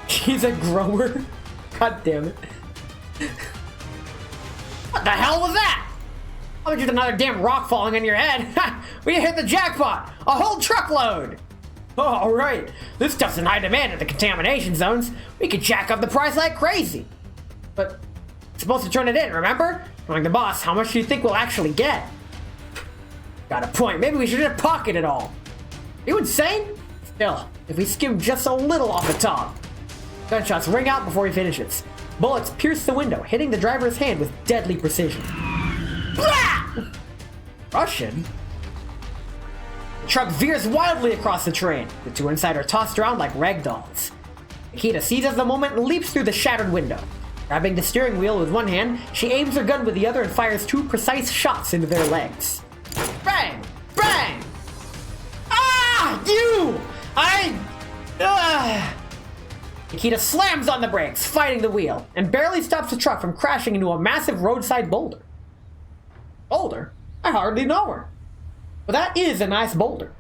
She's a grower? God damn it. What the hell was that? Oh, just another damn rock falling on your head. We hit the jackpot. A whole truckload. Oh, all right. This stuff's in high demand at the contamination zones. We could jack up the price like crazy. But we're supposed to turn it in, remember? Knowing the boss, how much do you think we'll actually get? Got a point. Maybe we should just pocket it all. Are you insane? Still, if we skim just a little off the top. Gunshots ring out before he finishes. Bullets pierce the window, hitting the driver's hand with deadly precision. Blah! Russian? The truck veers wildly across the train. The two inside are tossed around like rag dolls. Nikita seizes the moment and leaps through the shattered window. Grabbing the steering wheel with one hand, she aims her gun with the other and fires 2 precise shots into their legs. Bang! Bang! Ah! You! Nikita slams on the brakes, fighting the wheel, and barely stops the truck from crashing into a massive roadside boulder. Boulder? I hardly know her. But that is a nice boulder.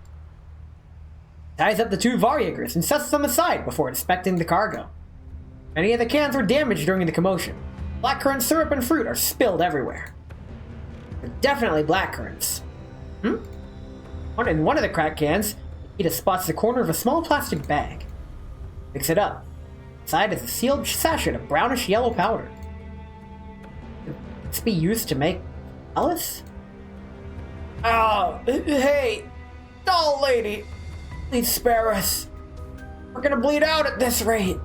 Ties up the 2 Varyagers and sets them aside before inspecting the cargo. Many of the cans were damaged during the commotion. Blackcurrant syrup and fruit are spilled everywhere. They're definitely blackcurrants. In one of the cracked cans, Nikita spots the corner of a small plastic bag. Picks it up. Inside is a sealed sachet of brownish yellow powder. Could this be used to make Alice? Hey, doll lady, please spare us. We're gonna bleed out at this rate.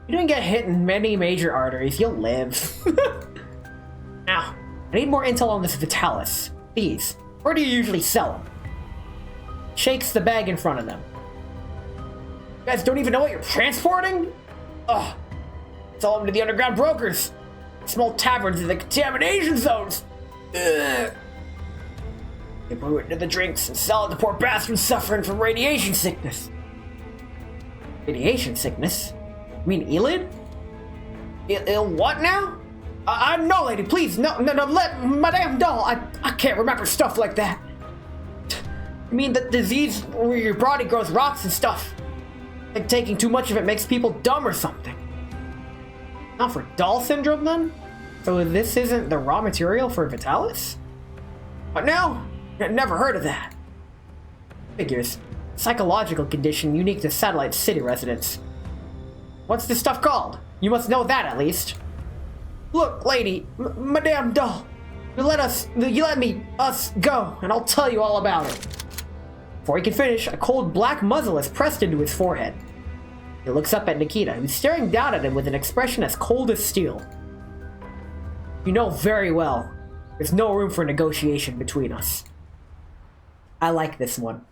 You didn't get hit in many major arteries, you'll live. Now, I need more intel on this Vitalis. Please, where do you usually sell them? Shakes the bag in front of them. You guys don't even know what you're transporting? Ugh. Sell them to the underground brokers. Small taverns in the contamination zones. Ugh. They brew it into the drinks and sell it to poor bastards suffering from radiation sickness. Radiation sickness? You mean Elid? Ill what now? No, lady, please, no, let Madame Doll. I can't remember stuff like that. You mean the disease where your body grows rocks and stuff? Like taking too much of it makes people dumb or something. Not for doll syndrome then? So this isn't the raw material for Vitalis? But no, never heard of that. Figures. Psychological condition unique to Satellite City residents. What's this stuff called? You must know that at least. Look, lady, Madame Doll, you let us go, and I'll tell you all about it. Before he can finish, a cold black muzzle is pressed into his forehead. He looks up at Nikita, who's staring down at him with an expression as cold as steel. You know very well, there's no room for negotiation between us. I like this one.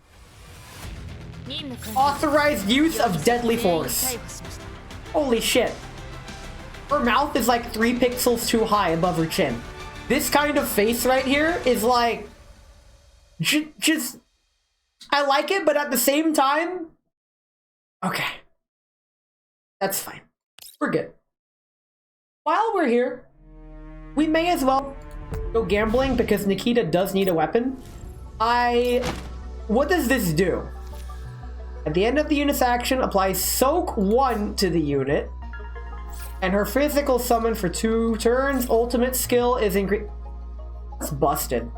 Authorized use of deadly force. Holy shit. Her mouth is like 3 pixels too high above her chin. This kind of face right here is like... just... I like it, but at the same time... Okay. That's fine. We're good. While we're here, we may as well go gambling because Nikita does need a weapon. What does this do? At the end of the unit's action, applies Soak 1 to the unit. And her physical summon for 2 turns. Ultimate skill is increased. That's busted.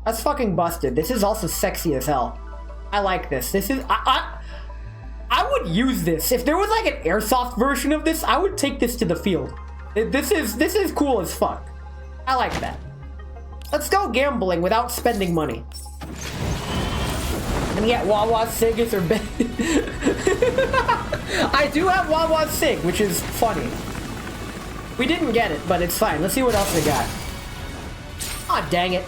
That's fucking busted. This is also sexy as hell. I like this. This is... I would use this. If there was like an airsoft version of this, I would take this to the field. This is cool as fuck. I like that. Let's go gambling without spending money. And yet Wawa Sig is her bed. I do have Wawa Sig, which is funny. We didn't get it, but it's fine. Let's see what else we got. Aw, dang it.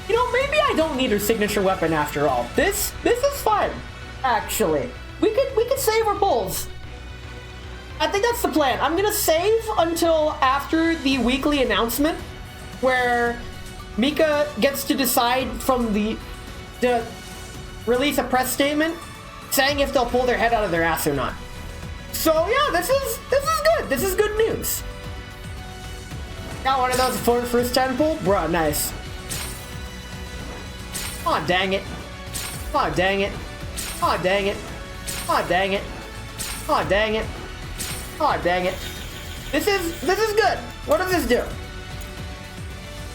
You know, maybe I don't need her signature weapon after all. This is fun, actually. We could save our pulls. I think that's the plan. I'm gonna save until after the weekly announcement, where Mika gets to decide from to release a press statement saying if they'll pull their head out of their ass or not. So yeah, this is good. This is good news. Got one of those for first time pull? Bruh, nice. Aw, dang it. Aw, dang it. Aw, dang it. Aw, dang it. Aw, dang it. Aw, dang it. This is good. What does this do?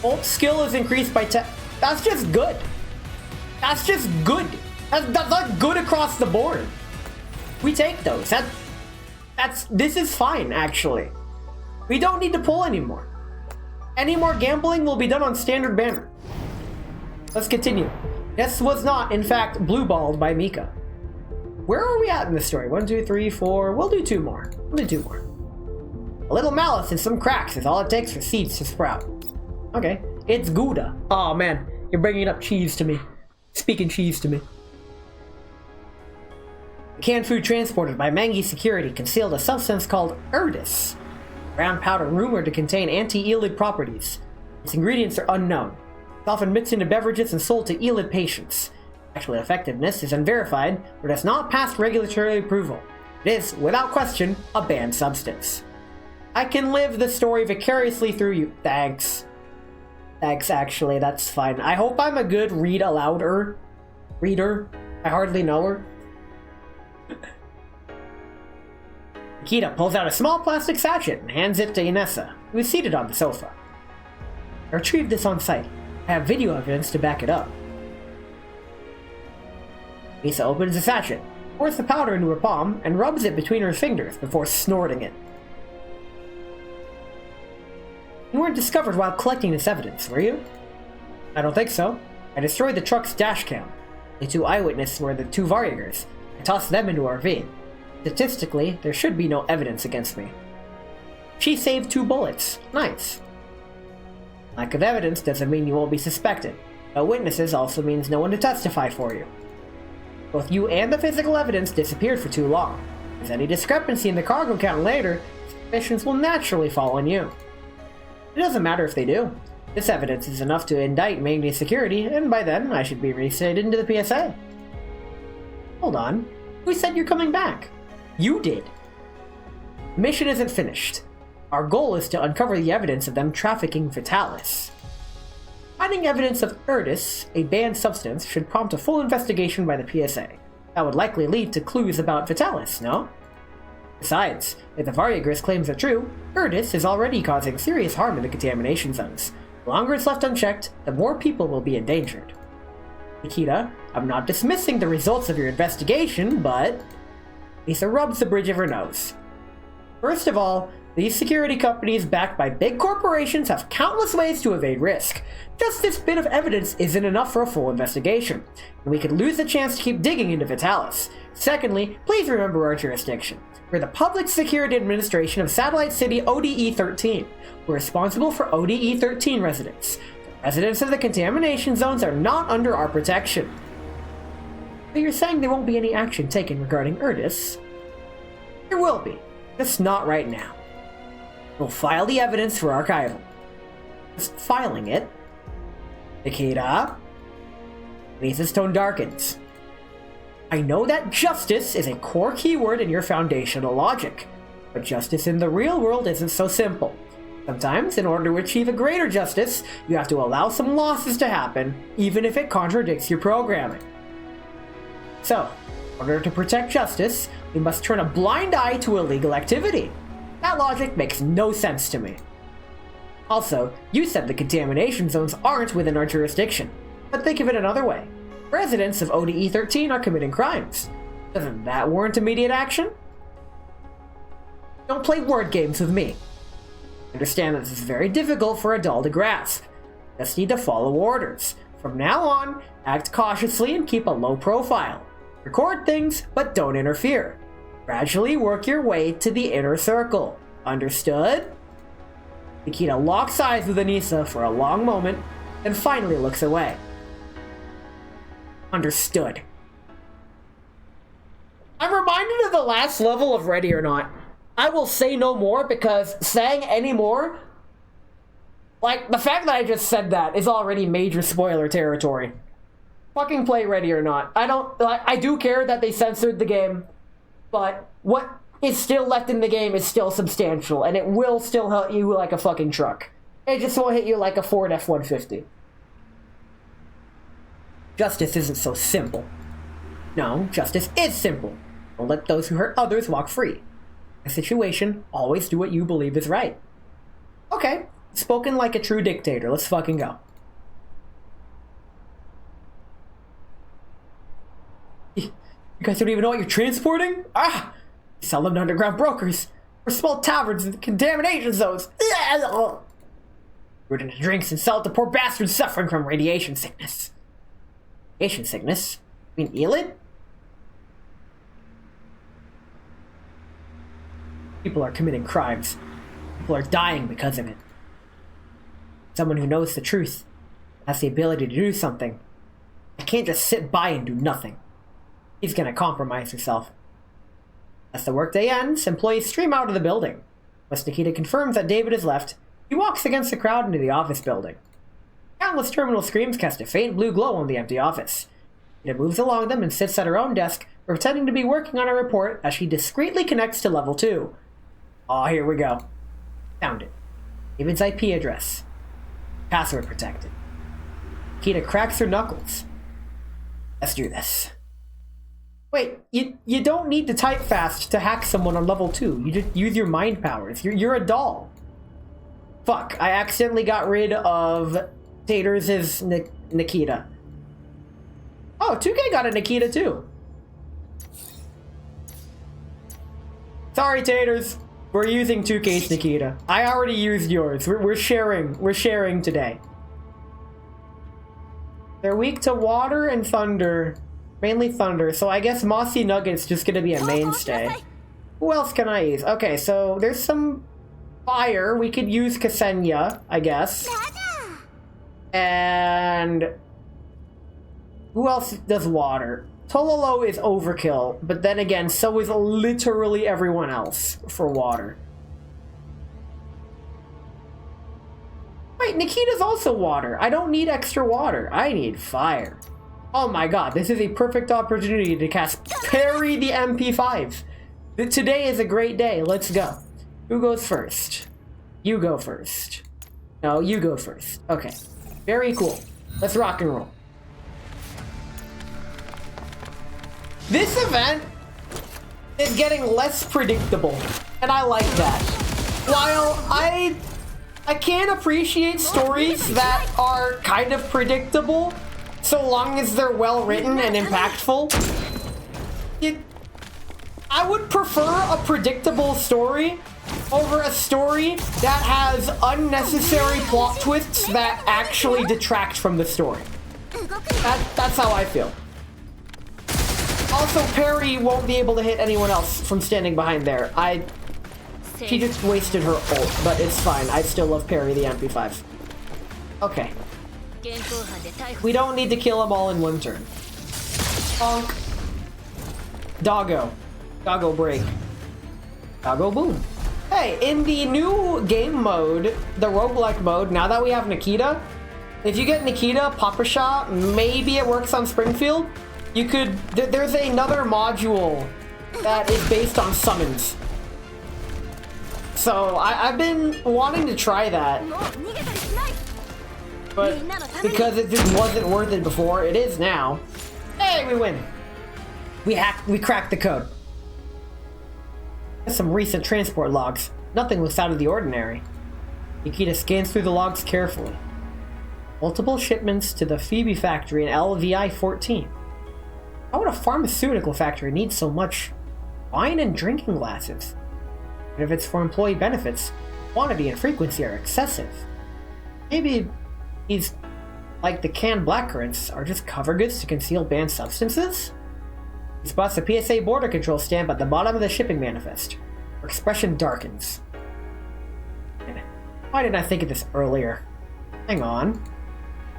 Ult skill is increased by 10. That's just good. That's just good. That's like good across the board. We take those. This is fine, actually. We don't need to pull anymore. Any more gambling will be done on standard banner. Let's continue. This was not, in fact, blue-balled by Mika. where are we at in this story? 1, 2, 3, 4. We'll do 2 more. A little malice and some cracks is all it takes for seeds to sprout. Okay, it's Gouda. Oh man, you're bringing up cheese to me. Speaking cheese to me. Canned food transported by Mangi Security concealed a substance called Erdis, brown powder rumored to contain anti-Elid properties. Its ingredients are unknown. It's often mixed into beverages and sold to Elid patients. Actual effectiveness is unverified, but has not passed regulatory approval. It is, without question, a banned substance. I can live the story vicariously through you. Thanks. Thanks, actually, that's fine. I hope I'm a good read-alouder reader. I hardly know her. Nikita pulls out a small plastic sachet and hands it to Inessa, who is seated on the sofa. I retrieved this on site. I have video evidence to back it up. Lisa opens the sachet, pours the powder into her palm, and rubs it between her fingers before snorting it. You weren't discovered while collecting this evidence, were you? I don't think so. I destroyed the truck's dash cam. The 2 eyewitnesses were the 2 Varyagers. I tossed them into our ravine. Statistically, there should be no evidence against me. She saved 2 bullets. Nice. Lack of evidence doesn't mean you won't be suspected. No witnesses also means no one to testify for you. Both you and the physical evidence disappeared for too long. If there's any discrepancy in the cargo count later, suspicions will naturally fall on you. It doesn't matter if they do. This evidence is enough to indict Mangi Security, and by then I should be reinstated into the PSA. Hold on. Who said you're coming back? You did. The mission isn't finished. Our goal is to uncover the evidence of them trafficking Vitalis. Finding evidence of Erdis, a banned substance, should prompt a full investigation by the PSA. That would likely lead to clues about Vitalis, no? Besides, if the Varyagers' claims are true, Erdis is already causing serious harm in the contamination zones. The longer it's left unchecked, the more people will be endangered. Nikita, I'm not dismissing the results of your investigation, but... Lisa rubs the bridge of her nose. First of all, these security companies backed by big corporations have countless ways to evade risk. Just this bit of evidence isn't enough for a full investigation, and we could lose the chance to keep digging into Vitalis. Secondly, please remember our jurisdiction. We're the Public Security Administration of Satellite City ODE-13. We're responsible for ODE-13 residents. The residents of the contamination zones are not under our protection. But you're saying there won't be any action taken regarding Erdis? There will be, just not right now. We'll file the evidence for archival. Just filing it. Nikita? Lisa's tone darkens. I know that justice is a core keyword in your foundational logic, but justice in the real world isn't so simple. Sometimes, in order to achieve a greater justice, you have to allow some losses to happen, even if it contradicts your programming. So, in order to protect justice, we must turn a blind eye to illegal activity. That logic makes no sense to me. Also, you said the contamination zones aren't within our jurisdiction, but think of it another way. Residents of ODE-13 are committing crimes. Doesn't that warrant immediate action? Don't play word games with me. I understand that this is very difficult for a doll to grasp. Just need to follow orders. From now on, act cautiously and keep a low profile. Record things, but don't interfere. Gradually work your way to the inner circle. Understood? Nikita locks eyes with Anissa for a long moment, then finally looks away. Understood. I'm reminded of the last level of Ready or Not. I will say no more because saying any more, like, the fact that I just said that is already major spoiler territory. Fucking play Ready or Not. I do care that they censored the game, but what is still left in the game is still substantial, and it will still hit you like a fucking truck. It just won't hit you like a Ford F-150. Justice isn't so simple. No, justice is simple. Don't let those who hurt others walk free. In a situation, always do what you believe is right. Okay, spoken like a true dictator. Let's fucking go. You guys don't even know what you're transporting? Ah! You sell them to underground brokers or small taverns in the contamination zones. Put into drinks and sell it to poor bastards suffering from radiation sickness. Radiation sickness? You mean Elid? People are committing crimes. People are dying because of it. Someone who knows the truth has the ability to do something. I can't just sit by and do nothing. He's gonna compromise herself. As the workday ends, employees stream out of the building. Once Nikita confirms that David has left, he walks against the crowd into the office building. Countless terminal screens cast a faint blue glow on the empty office. Nikita moves along them and sits at her own desk, pretending to be working on a report as she discreetly connects to level 2. Oh, here we go. Found it. David's IP address. Password protected. Nikita cracks her knuckles. Let's do this. Wait, you don't need to type fast to hack someone on level 2. You just use your mind powers. You're a doll. Fuck, I accidentally got rid of Taters' Nikita. Oh, 2K got a Nikita too. Sorry, Taters. We're using 2K's Nikita. I already used yours. We're sharing. We're sharing today. They're weak to water and thunder. Mainly thunder, so I guess Mossy Nugget's just gonna be a mainstay. Who else can I use? Okay, so there's some fire. We could use Ksenia, I guess. And who else does water? Tololo is overkill, but then again, so is literally everyone else for water. Wait, Nikita's also water. I don't need extra water. I need fire. Oh my god, this is a perfect opportunity to cast Parry the MP5. Today is a great day. Let's go. Who goes first? You go first. No, you go first. Okay. Very cool. Let's rock and roll. This event is getting less predictable, and I like that. While I can't appreciate stories that are kind of predictable, so long as they're well written and impactful. I would prefer a predictable story over a story that has unnecessary plot twists that actually detract from the story. That's how I feel. Also, Parry won't be able to hit anyone else from standing behind there. She just wasted her ult, but it's fine. I still love Parry the MP5. Okay. We don't need to kill them all in one turn. Bonk. Doggo. Doggo break. Doggo boom. Hey, in the new game mode, the roguelike mode, now that we have Nikita, if you get Nikita, Papa Shah, maybe it works on Springfield. You could... There's another module that is based on summons. So, I've been wanting to try that. But because it just wasn't worth it before, it is now. Hey, we win. We cracked the code. Some recent transport logs. Nothing was out of the ordinary. Nikita scans through the logs carefully. Multiple shipments to the Phoebe factory in LVI 14. How would a pharmaceutical factory need so much wine and drinking glasses? And if it's for employee benefits, quantity and frequency are excessive. Maybe these, like the canned blackcurrants, are just cover goods to conceal banned substances? He spots a PSA border control stamp at the bottom of the shipping manifest. Her expression darkens. Why didn't I think of this earlier? Hang on.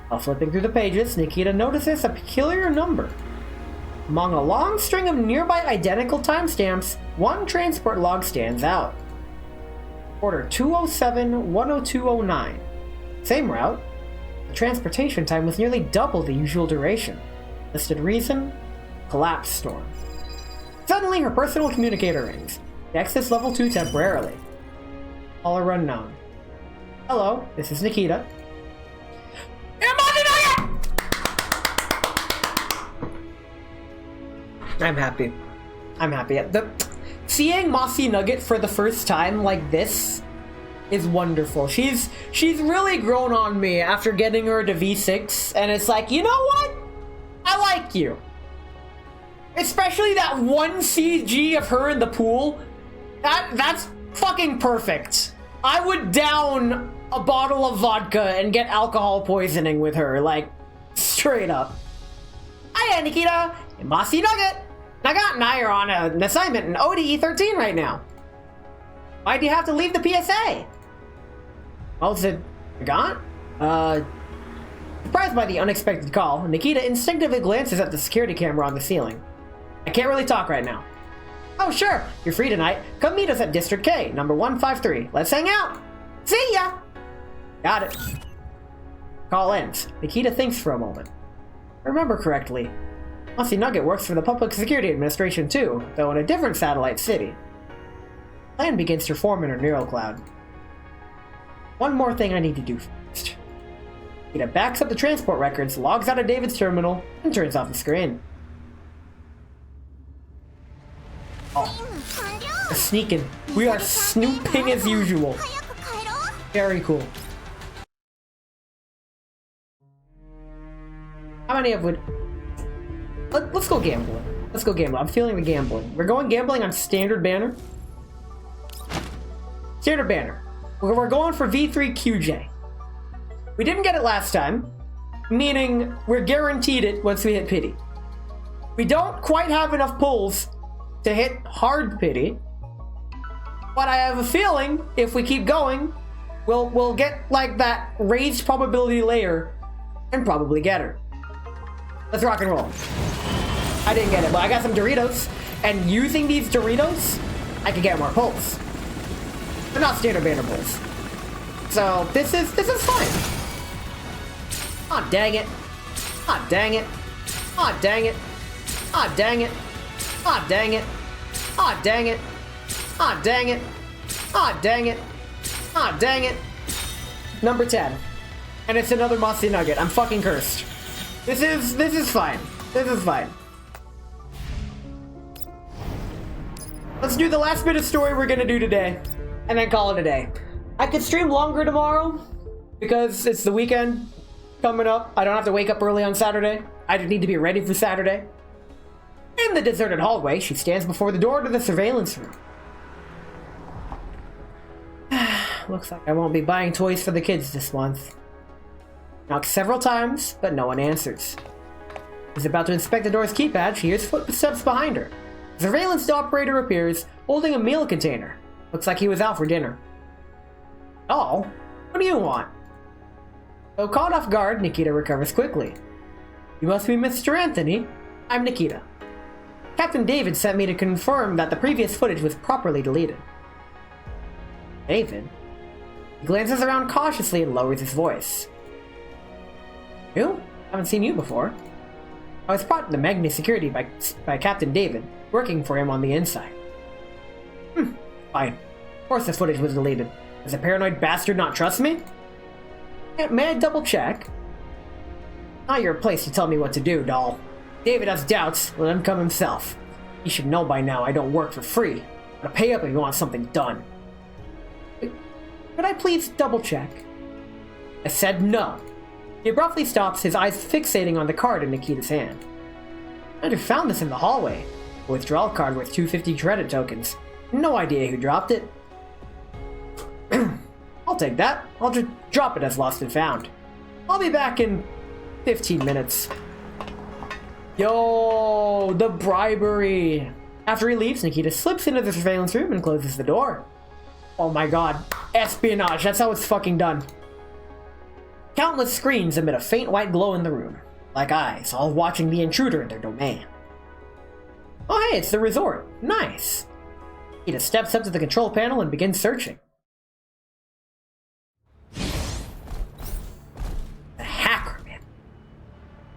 While flipping through the pages, Nikita notices a peculiar number. Among a long string of nearby identical timestamps, one transport log stands out. Order 207-10209. Same route. The transportation time was nearly double the usual duration. Listed reason? Collapse storm. Suddenly, her personal communicator rings. She exits level 2 temporarily. Caller unknown. Hello, this is Nikita. I'm happy. I'm happy. Seeing Mossy Nugget for the first time like this is wonderful. She's really grown on me after getting her to V6, and it's like, you know what? I like you. Especially that one CG of her in the pool. That's fucking perfect. I would down a bottle of vodka and get alcohol poisoning with her, like, straight up. Hiya, Nikita, and Mossy Nugget. Nagat and I are on an assignment in ODE 13 right now. Why'd you have to leave the PSA? Well, is it gone? Surprised by the unexpected call, Nikita instinctively glances at the security camera on the ceiling. I can't really talk right now. Oh, sure. You're free tonight. Come meet us at District K, number 153. Let's hang out. See ya! Got it. Call ends. Nikita thinks for a moment. If I remember correctly, Aussie Nugget works for the Public Security Administration too, though in a different satellite city. Plan begins to form in her neural cloud. One more thing I need to do first. Nikita backs up the transport records, logs out of David's terminal, and turns off the screen. Oh. We're sneaking. We are snooping as usual. Very cool. How many of would... Let's go gambling. Let's go gambling. I'm feeling the gambling. We're going gambling on standard banner. Standard banner. We're going for V3QJ. We didn't get it last time, meaning we're guaranteed it once we hit pity. We don't quite have enough pulls to hit hard pity, but I have a feeling if we keep going, we'll get like that raised probability layer and probably get her. Let's rock and roll. I didn't get it, but I got some Doritos, and using these Doritos, I can get more pulls. They're not standard banner pulls. So this is fine. Aw, dang it. Aw, dang it. Aw, dang it. Aw, dang it. Aw, dang it. Aw, dang it. Aw, dang it. Aw, dang it. Aw, dang it. Number 10. And it's another Mossy Nugget. I'm fucking cursed. This is fine. This is fine. Let's do the last bit of story we're gonna do today, and then call it a day. I could stream longer tomorrow, because it's the weekend coming up. I don't have to wake up early on Saturday. I just need to be ready for Saturday. In the deserted hallway, she stands before the door to the surveillance room. Looks like I won't be buying toys for the kids this month. Knocks several times, but no one answers. She's about to inspect the door's keypad. She hears footsteps behind her. The surveillance operator appears, holding a meal container. Looks like he was out for dinner. Oh, what do you want? Though caught off guard, Nikita recovers quickly. You must be Mr. Anthony. I'm Nikita. Captain David sent me to confirm that the previous footage was properly deleted. David? He glances around cautiously and lowers his voice. You? Haven't seen you before. I was brought into Magni Security by Captain David, working for him on the inside. Fine. Of course the footage was deleted. Does the paranoid bastard not trust me? May I double check? Not your place to tell me what to do, doll. David has doubts, let him come himself. He should know by now I don't work for free. I'll pay up if you want something done. Could I please double check? I said no. He abruptly stops, his eyes fixating on the card in Nikita's hand. I just found this in the hallway. A withdrawal card worth 250 credit tokens. No idea who dropped it. I'll take that. I'll just drop it as lost and found. I'll be back in 15 minutes. Yo, the bribery. After he leaves, Nikita slips into the surveillance room and closes the door. Oh my god. Espionage, that's how it's fucking done. Countless screens emit a faint white glow in the room, like eyes, all watching the intruder in their domain. Oh hey, it's the resort. Nice. Nikita steps up to the control panel and begins searching. The hacker, man.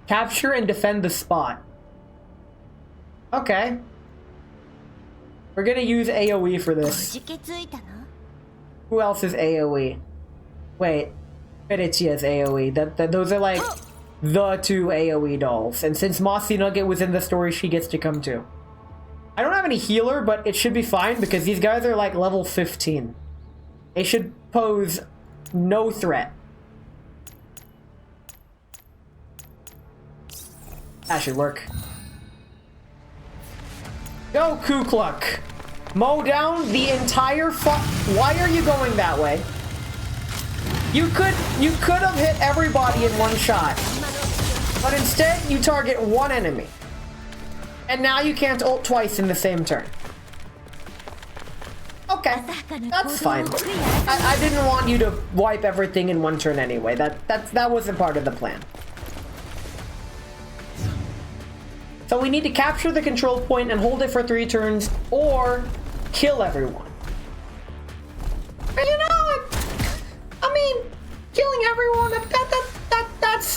Capture and defend the spot. Okay. We're gonna use AoE for this. Who else is AoE? Wait. Fedicia's AoE. Those are like the two AoE dolls. And since Mossy Nugget was in the story, she gets to come too. I don't have any healer, but it should be fine because these guys are like level 15. They should pose no threat. That should work. Go, Ku Klux! Mow down the entire Why are you going that way? You could have hit everybody in one shot. But instead, you target one enemy. And now you can't ult twice in the same turn. Okay. Okay, that's fine. I didn't want you to wipe everything in one turn anyway. That wasn't part of the plan. So we need to capture the control point and hold it for 3 turns, or kill everyone. You know, I mean, killing everyone,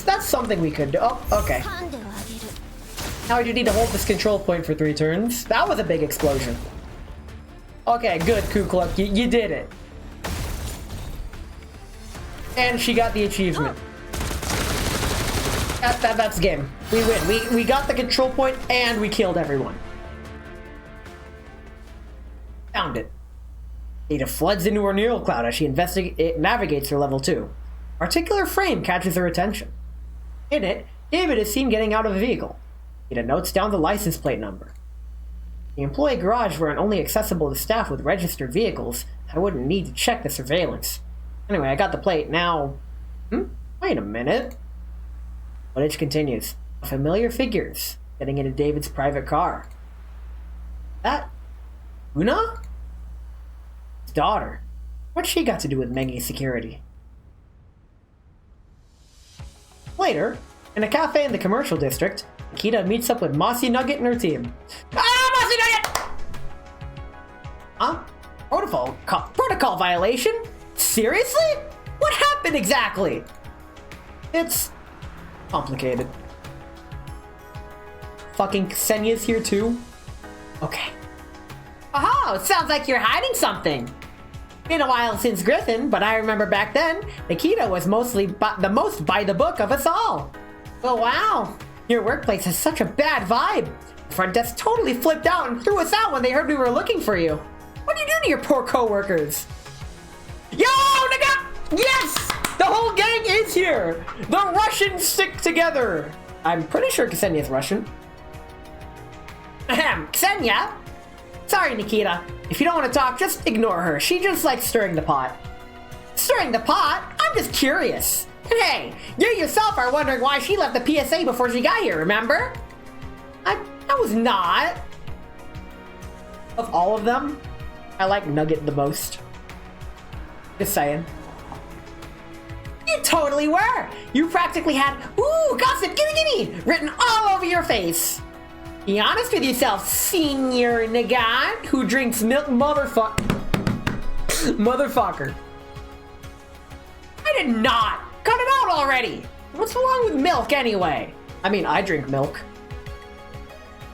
that's something we could do. Oh, okay. Now I do need to hold this control point for 3 turns. That was a big explosion. Okay, good, Kukluk. You did it. And she got the achievement. That's game. We win. We got the control point and we killed everyone. Found it. Ada floods into her neural cloud as she navigates her level 2. Particular frame catches her attention. In it, David is seen getting out of a vehicle. Ada notes down the license plate number. The employee garage weren't only accessible to staff with registered vehicles. I wouldn't need to check the surveillance. Anyway, I got the plate. Now... Wait a minute. Footage continues. Familiar figures getting into David's private car. That... Una? His daughter. What's she got to do with Mengi's security? Later, in a cafe in the commercial district, Nikita meets up with Mossy Nugget and her team. Ah, Mossy Nugget! Huh? Protocol violation? Seriously? What happened exactly? It's complicated. Fucking Ksenia's here too? Okay. Oh, it sounds like you're hiding something. Been a while since Griffin, but I remember back then, Nikita was mostly the most by the book of us all. Oh wow, your workplace has such a bad vibe. The front desk totally flipped out and threw us out when they heard we were looking for you. What do you do to your poor coworkers? Yo, nigga! Yes! The whole gang is here! The Russians stick together! I'm pretty sure Ksenia's Russian. Ahem, Ksenia? Sorry, Nikita. If you don't want to talk, just ignore her. She just likes stirring the pot. Stirring the pot? I'm just curious. Hey, you yourself are wondering why she left the PSA before she got here, remember? I was not. Of all of them, I like Nugget the most. Just saying. You totally were! You practically had, ooh, gossip, gimme, written all over your face. Be honest with yourself, Senior Nagan, who drinks milk, motherfucker. I did not! Cut it out already! What's wrong with milk anyway? I mean, I drink milk.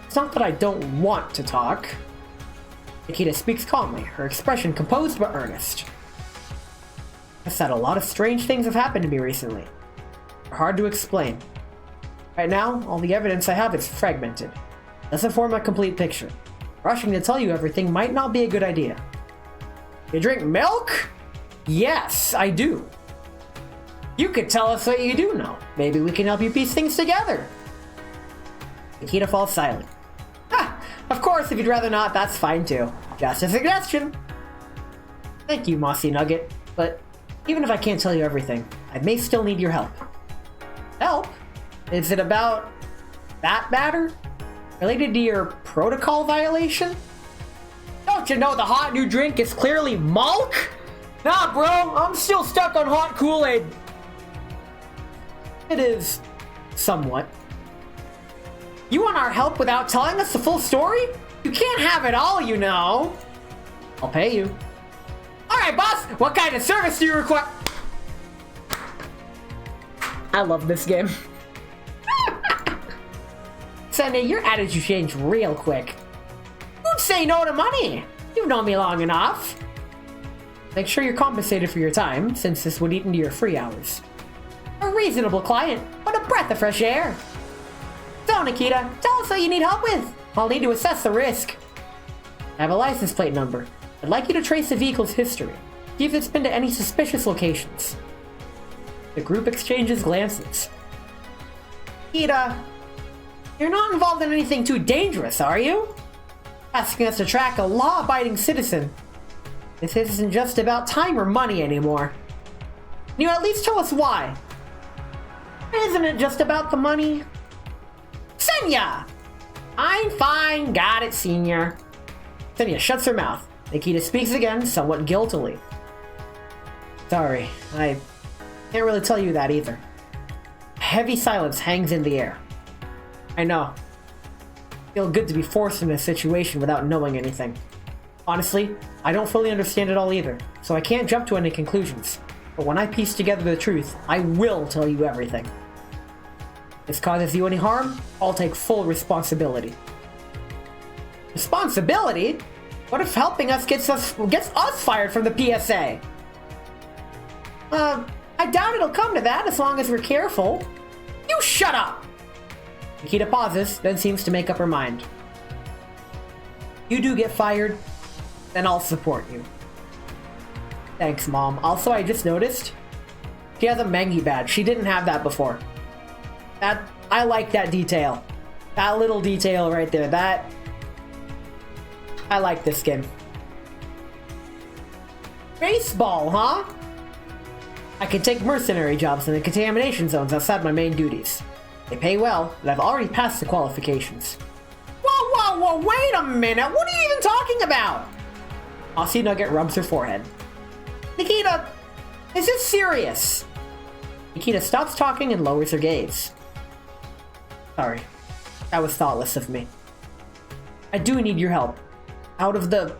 It's not that I don't want to talk. Nikita speaks calmly, her expression composed but earnest. I said a lot of strange things have happened to me recently. They're hard to explain. Right now, all the evidence I have is fragmented. Doesn't form a complete picture. Rushing to tell you everything might not be a good idea. You drink milk? Yes, I do. You could tell us what you do know. Maybe we can help you piece things together. Nikita falls silent. Ah, of course, if you'd rather not, that's fine too. Just a suggestion. Thank you, Mossy Nugget, but even if I can't tell you everything, I may still need your help. Help? Is it about that matter? Related to your protocol violation? Don't you know the hot new drink is clearly Malk? Nah, bro, I'm still stuck on hot Kool-Aid. It is somewhat. You want our help without telling us the full story? You can't have it all, you know. I'll pay you. Alright, boss, what kind of service do you require? I love this game. Sunday, your attitude changed real quick. Who'd say no to money? You've known me long enough. Make sure you're compensated for your time, since this would eat into your free hours. A reasonable client, but a breath of fresh air. So, Nikita, tell us what you need help with. I'll need to assess the risk. I have a license plate number. I'd like you to trace the vehicle's history. See if it's been to any suspicious locations. The group exchanges glances. Nikita, you're not involved in anything too dangerous, are you? Asking us to track a law-abiding citizen. This isn't just about time or money anymore. Can you at least tell us why? Isn't it just about the money? Senya! I'm fine, got it, Senior. Senya shuts her mouth. Nikita speaks again, somewhat guiltily. Sorry, I can't really tell you that either. A heavy silence hangs in the air. I know. Feel good to be forced in a situation without knowing anything. Honestly, I don't fully understand it all either, so I can't jump to any conclusions. But when I piece together the truth, I will tell you everything. If this causes you any harm, I'll take full responsibility. Responsibility? What if helping us gets us fired from the PSA? I doubt it'll come to that as long as we're careful. You shut up! Nikita pauses, then seems to make up her mind. You do get fired, then I'll support you. Thanks, Mom. Also, I just noticed she has a Mengi badge. She didn't have that before. I like that detail. That little detail right there. I like this skin. Baseball, huh? I can take mercenary jobs in the contamination zones outside my main duties. They pay well, and I've already passed the qualifications. Whoa, wait a minute! What are you even talking about? Aussie Nugget rubs her forehead. Nikita, is this serious? Nikita stops talking and lowers her gaze. Sorry, that was thoughtless of me. I do need your help. Out of the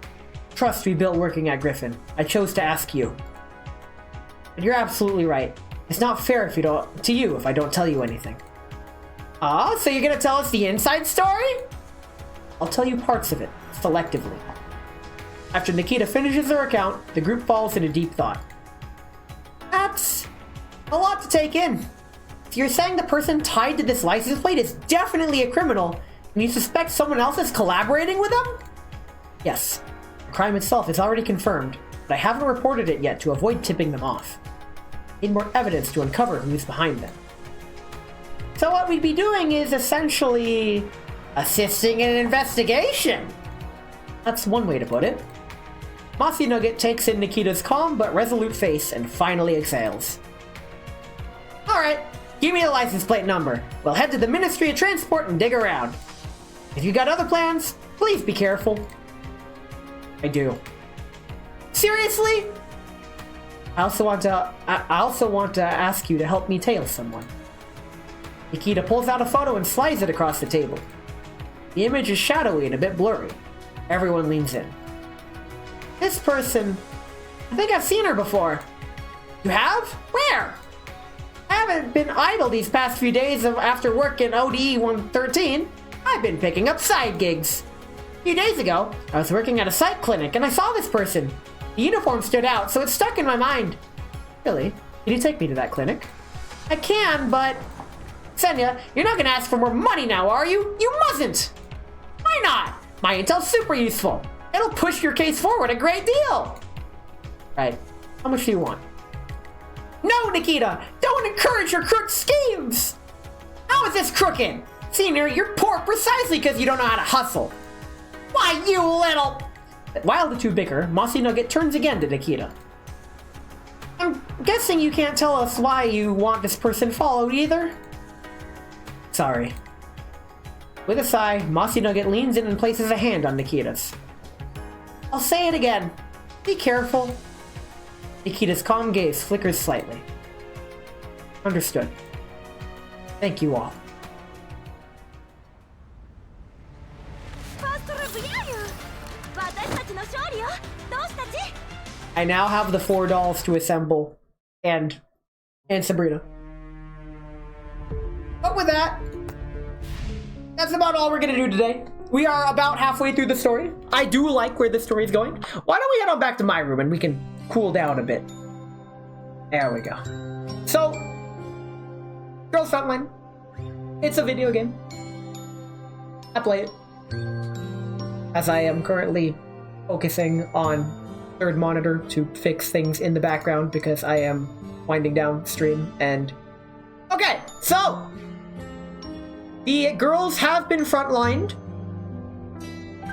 trust we built working at Griffin, I chose to ask you. But you're absolutely right. It's not fair if I don't tell you anything. So you're gonna tell us the inside story? I'll tell you parts of it, selectively. After Nikita finishes her account, the group falls into deep thought. That's a lot to take in. So you're saying the person tied to this license plate is definitely a criminal, and you suspect someone else is collaborating with them? Yes. The crime itself is already confirmed, but I haven't reported it yet to avoid tipping them off. Need more evidence to uncover who's behind them. So what we'd be doing is essentially assisting in an investigation. That's one way to put it. Mossy Nugget takes in Nikita's calm but resolute face and finally exhales. Alright, give me the license plate number. We'll head to the Ministry of Transport and dig around. If you got other plans, please be careful. I do. Seriously? I also want to ask you to help me tail someone. Nikita pulls out a photo and slides it across the table. The image is shadowy and a bit blurry. Everyone leans in. This person, I think I've seen her before. You have? Where? I haven't been idle these past few days after work in ODE 113. I've been picking up side gigs. A few days ago, I was working at a psych clinic and I saw this person. The uniform stood out, so it stuck in my mind. Really? Can you take me to that clinic? I can, but... Senya, you're not gonna ask for more money now, are you? You mustn't! Why not? My intel's super useful. It'll push your case forward a great deal. Right. How much do you want? No, Nikita! Don't encourage your crooked schemes! How is this crooked? Senior, you're poor precisely because you don't know how to hustle. Why, you little... While the two bicker, Mossy Nugget turns again to Nikita. I'm guessing you can't tell us why you want this person followed either? Sorry. With a sigh, Mossy Nugget leans in and places a hand on Nikita's. I'll say it again. Be careful. Nikita's calm gaze flickers slightly. Understood. Thank you all. I now have the 4 dolls to assemble, and Sabrina. But with that, that's about all we're gonna do today. We are about halfway through the story. I do like where the story's going. Why don't we head on back to my room and we can cool down a bit. There we go. So, Girls Frontline. It's a video game. I play it. As I am currently focusing on third monitor to fix things in the background because I am winding down stream and... Okay, so! The girls have been frontlined.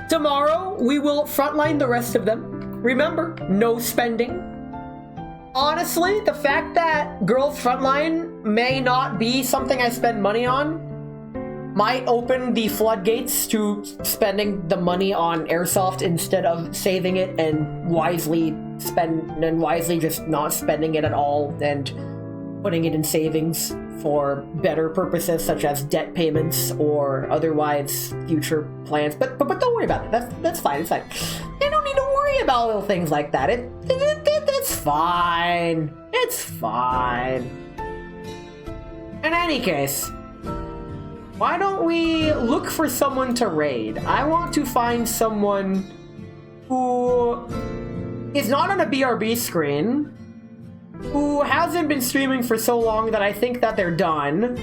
Tomorrow, we will frontline the rest of them. Remember, no spending. Honestly, the fact that girls frontline may not be something I spend money on might open the floodgates to spending the money on airsoft instead of saving it and wisely just not spending it at all and putting it in savings for better purposes such as debt payments or otherwise future plans. But don't worry about it. That's fine. It's fine. You don't need to worry about little things like that. It's fine. It's fine. In any case, why don't we look for someone to raid? I want to find someone who is not on a BRB screen, who hasn't been streaming for so long that I think that they're done.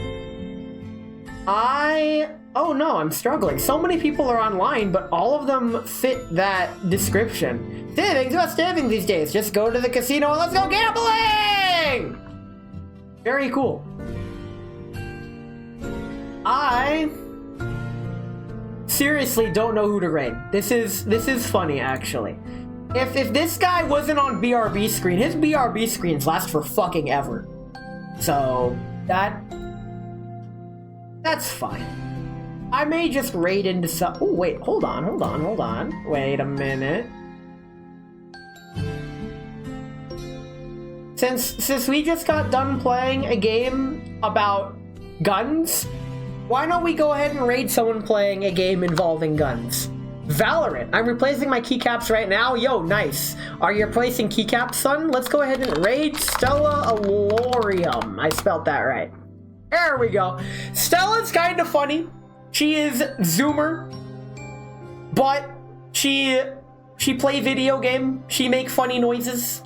Oh no, I'm struggling. So many people are online, but all of them fit that description. Savings? What's savings these days? Just go to the casino and let's go gambling! Very cool. I seriously don't know who to raid. This is funny, actually. If this guy wasn't on BRB screen, his BRB screens last for fucking ever. So that's fine. I may just raid into some. Oh wait, hold on. Wait a minute. Since we just got done playing a game about guns, why don't we go ahead and raid someone playing a game involving guns? Valorant. I'm replacing my keycaps right now. Yo, nice. Are you replacing keycaps, son? Let's go ahead and raid Stella Alorium. I spelled that right. There we go. Stella's kind of funny. She is Zoomer, but she play video game. She make funny noises.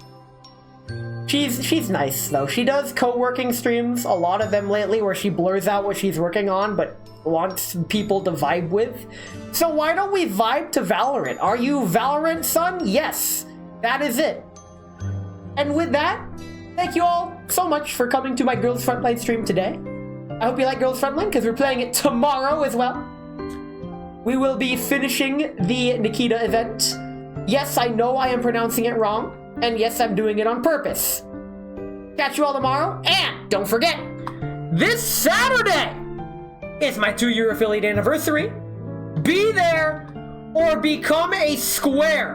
She's nice though. She does co-working streams, a lot of them lately, where she blurs out what she's working on, but wants people to vibe with. So why don't we vibe to Valorant? Are you Valorant, son? Yes, that is it. And with that, thank you all so much for coming to my Girls Frontline stream today. I hope you like Girls Frontline, because we're playing it tomorrow as well. We will be finishing the Nikita event. Yes, I know I am pronouncing it wrong, and yes, I'm doing it on purpose. Catch you all tomorrow, and don't forget, this Saturday is my 2-year affiliate anniversary. Be there or become a square.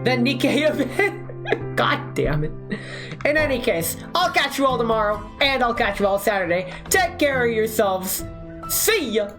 The Nikkei event. God damn it. In any case, I'll catch you all tomorrow, and I'll catch you all Saturday. Take care of yourselves. See ya.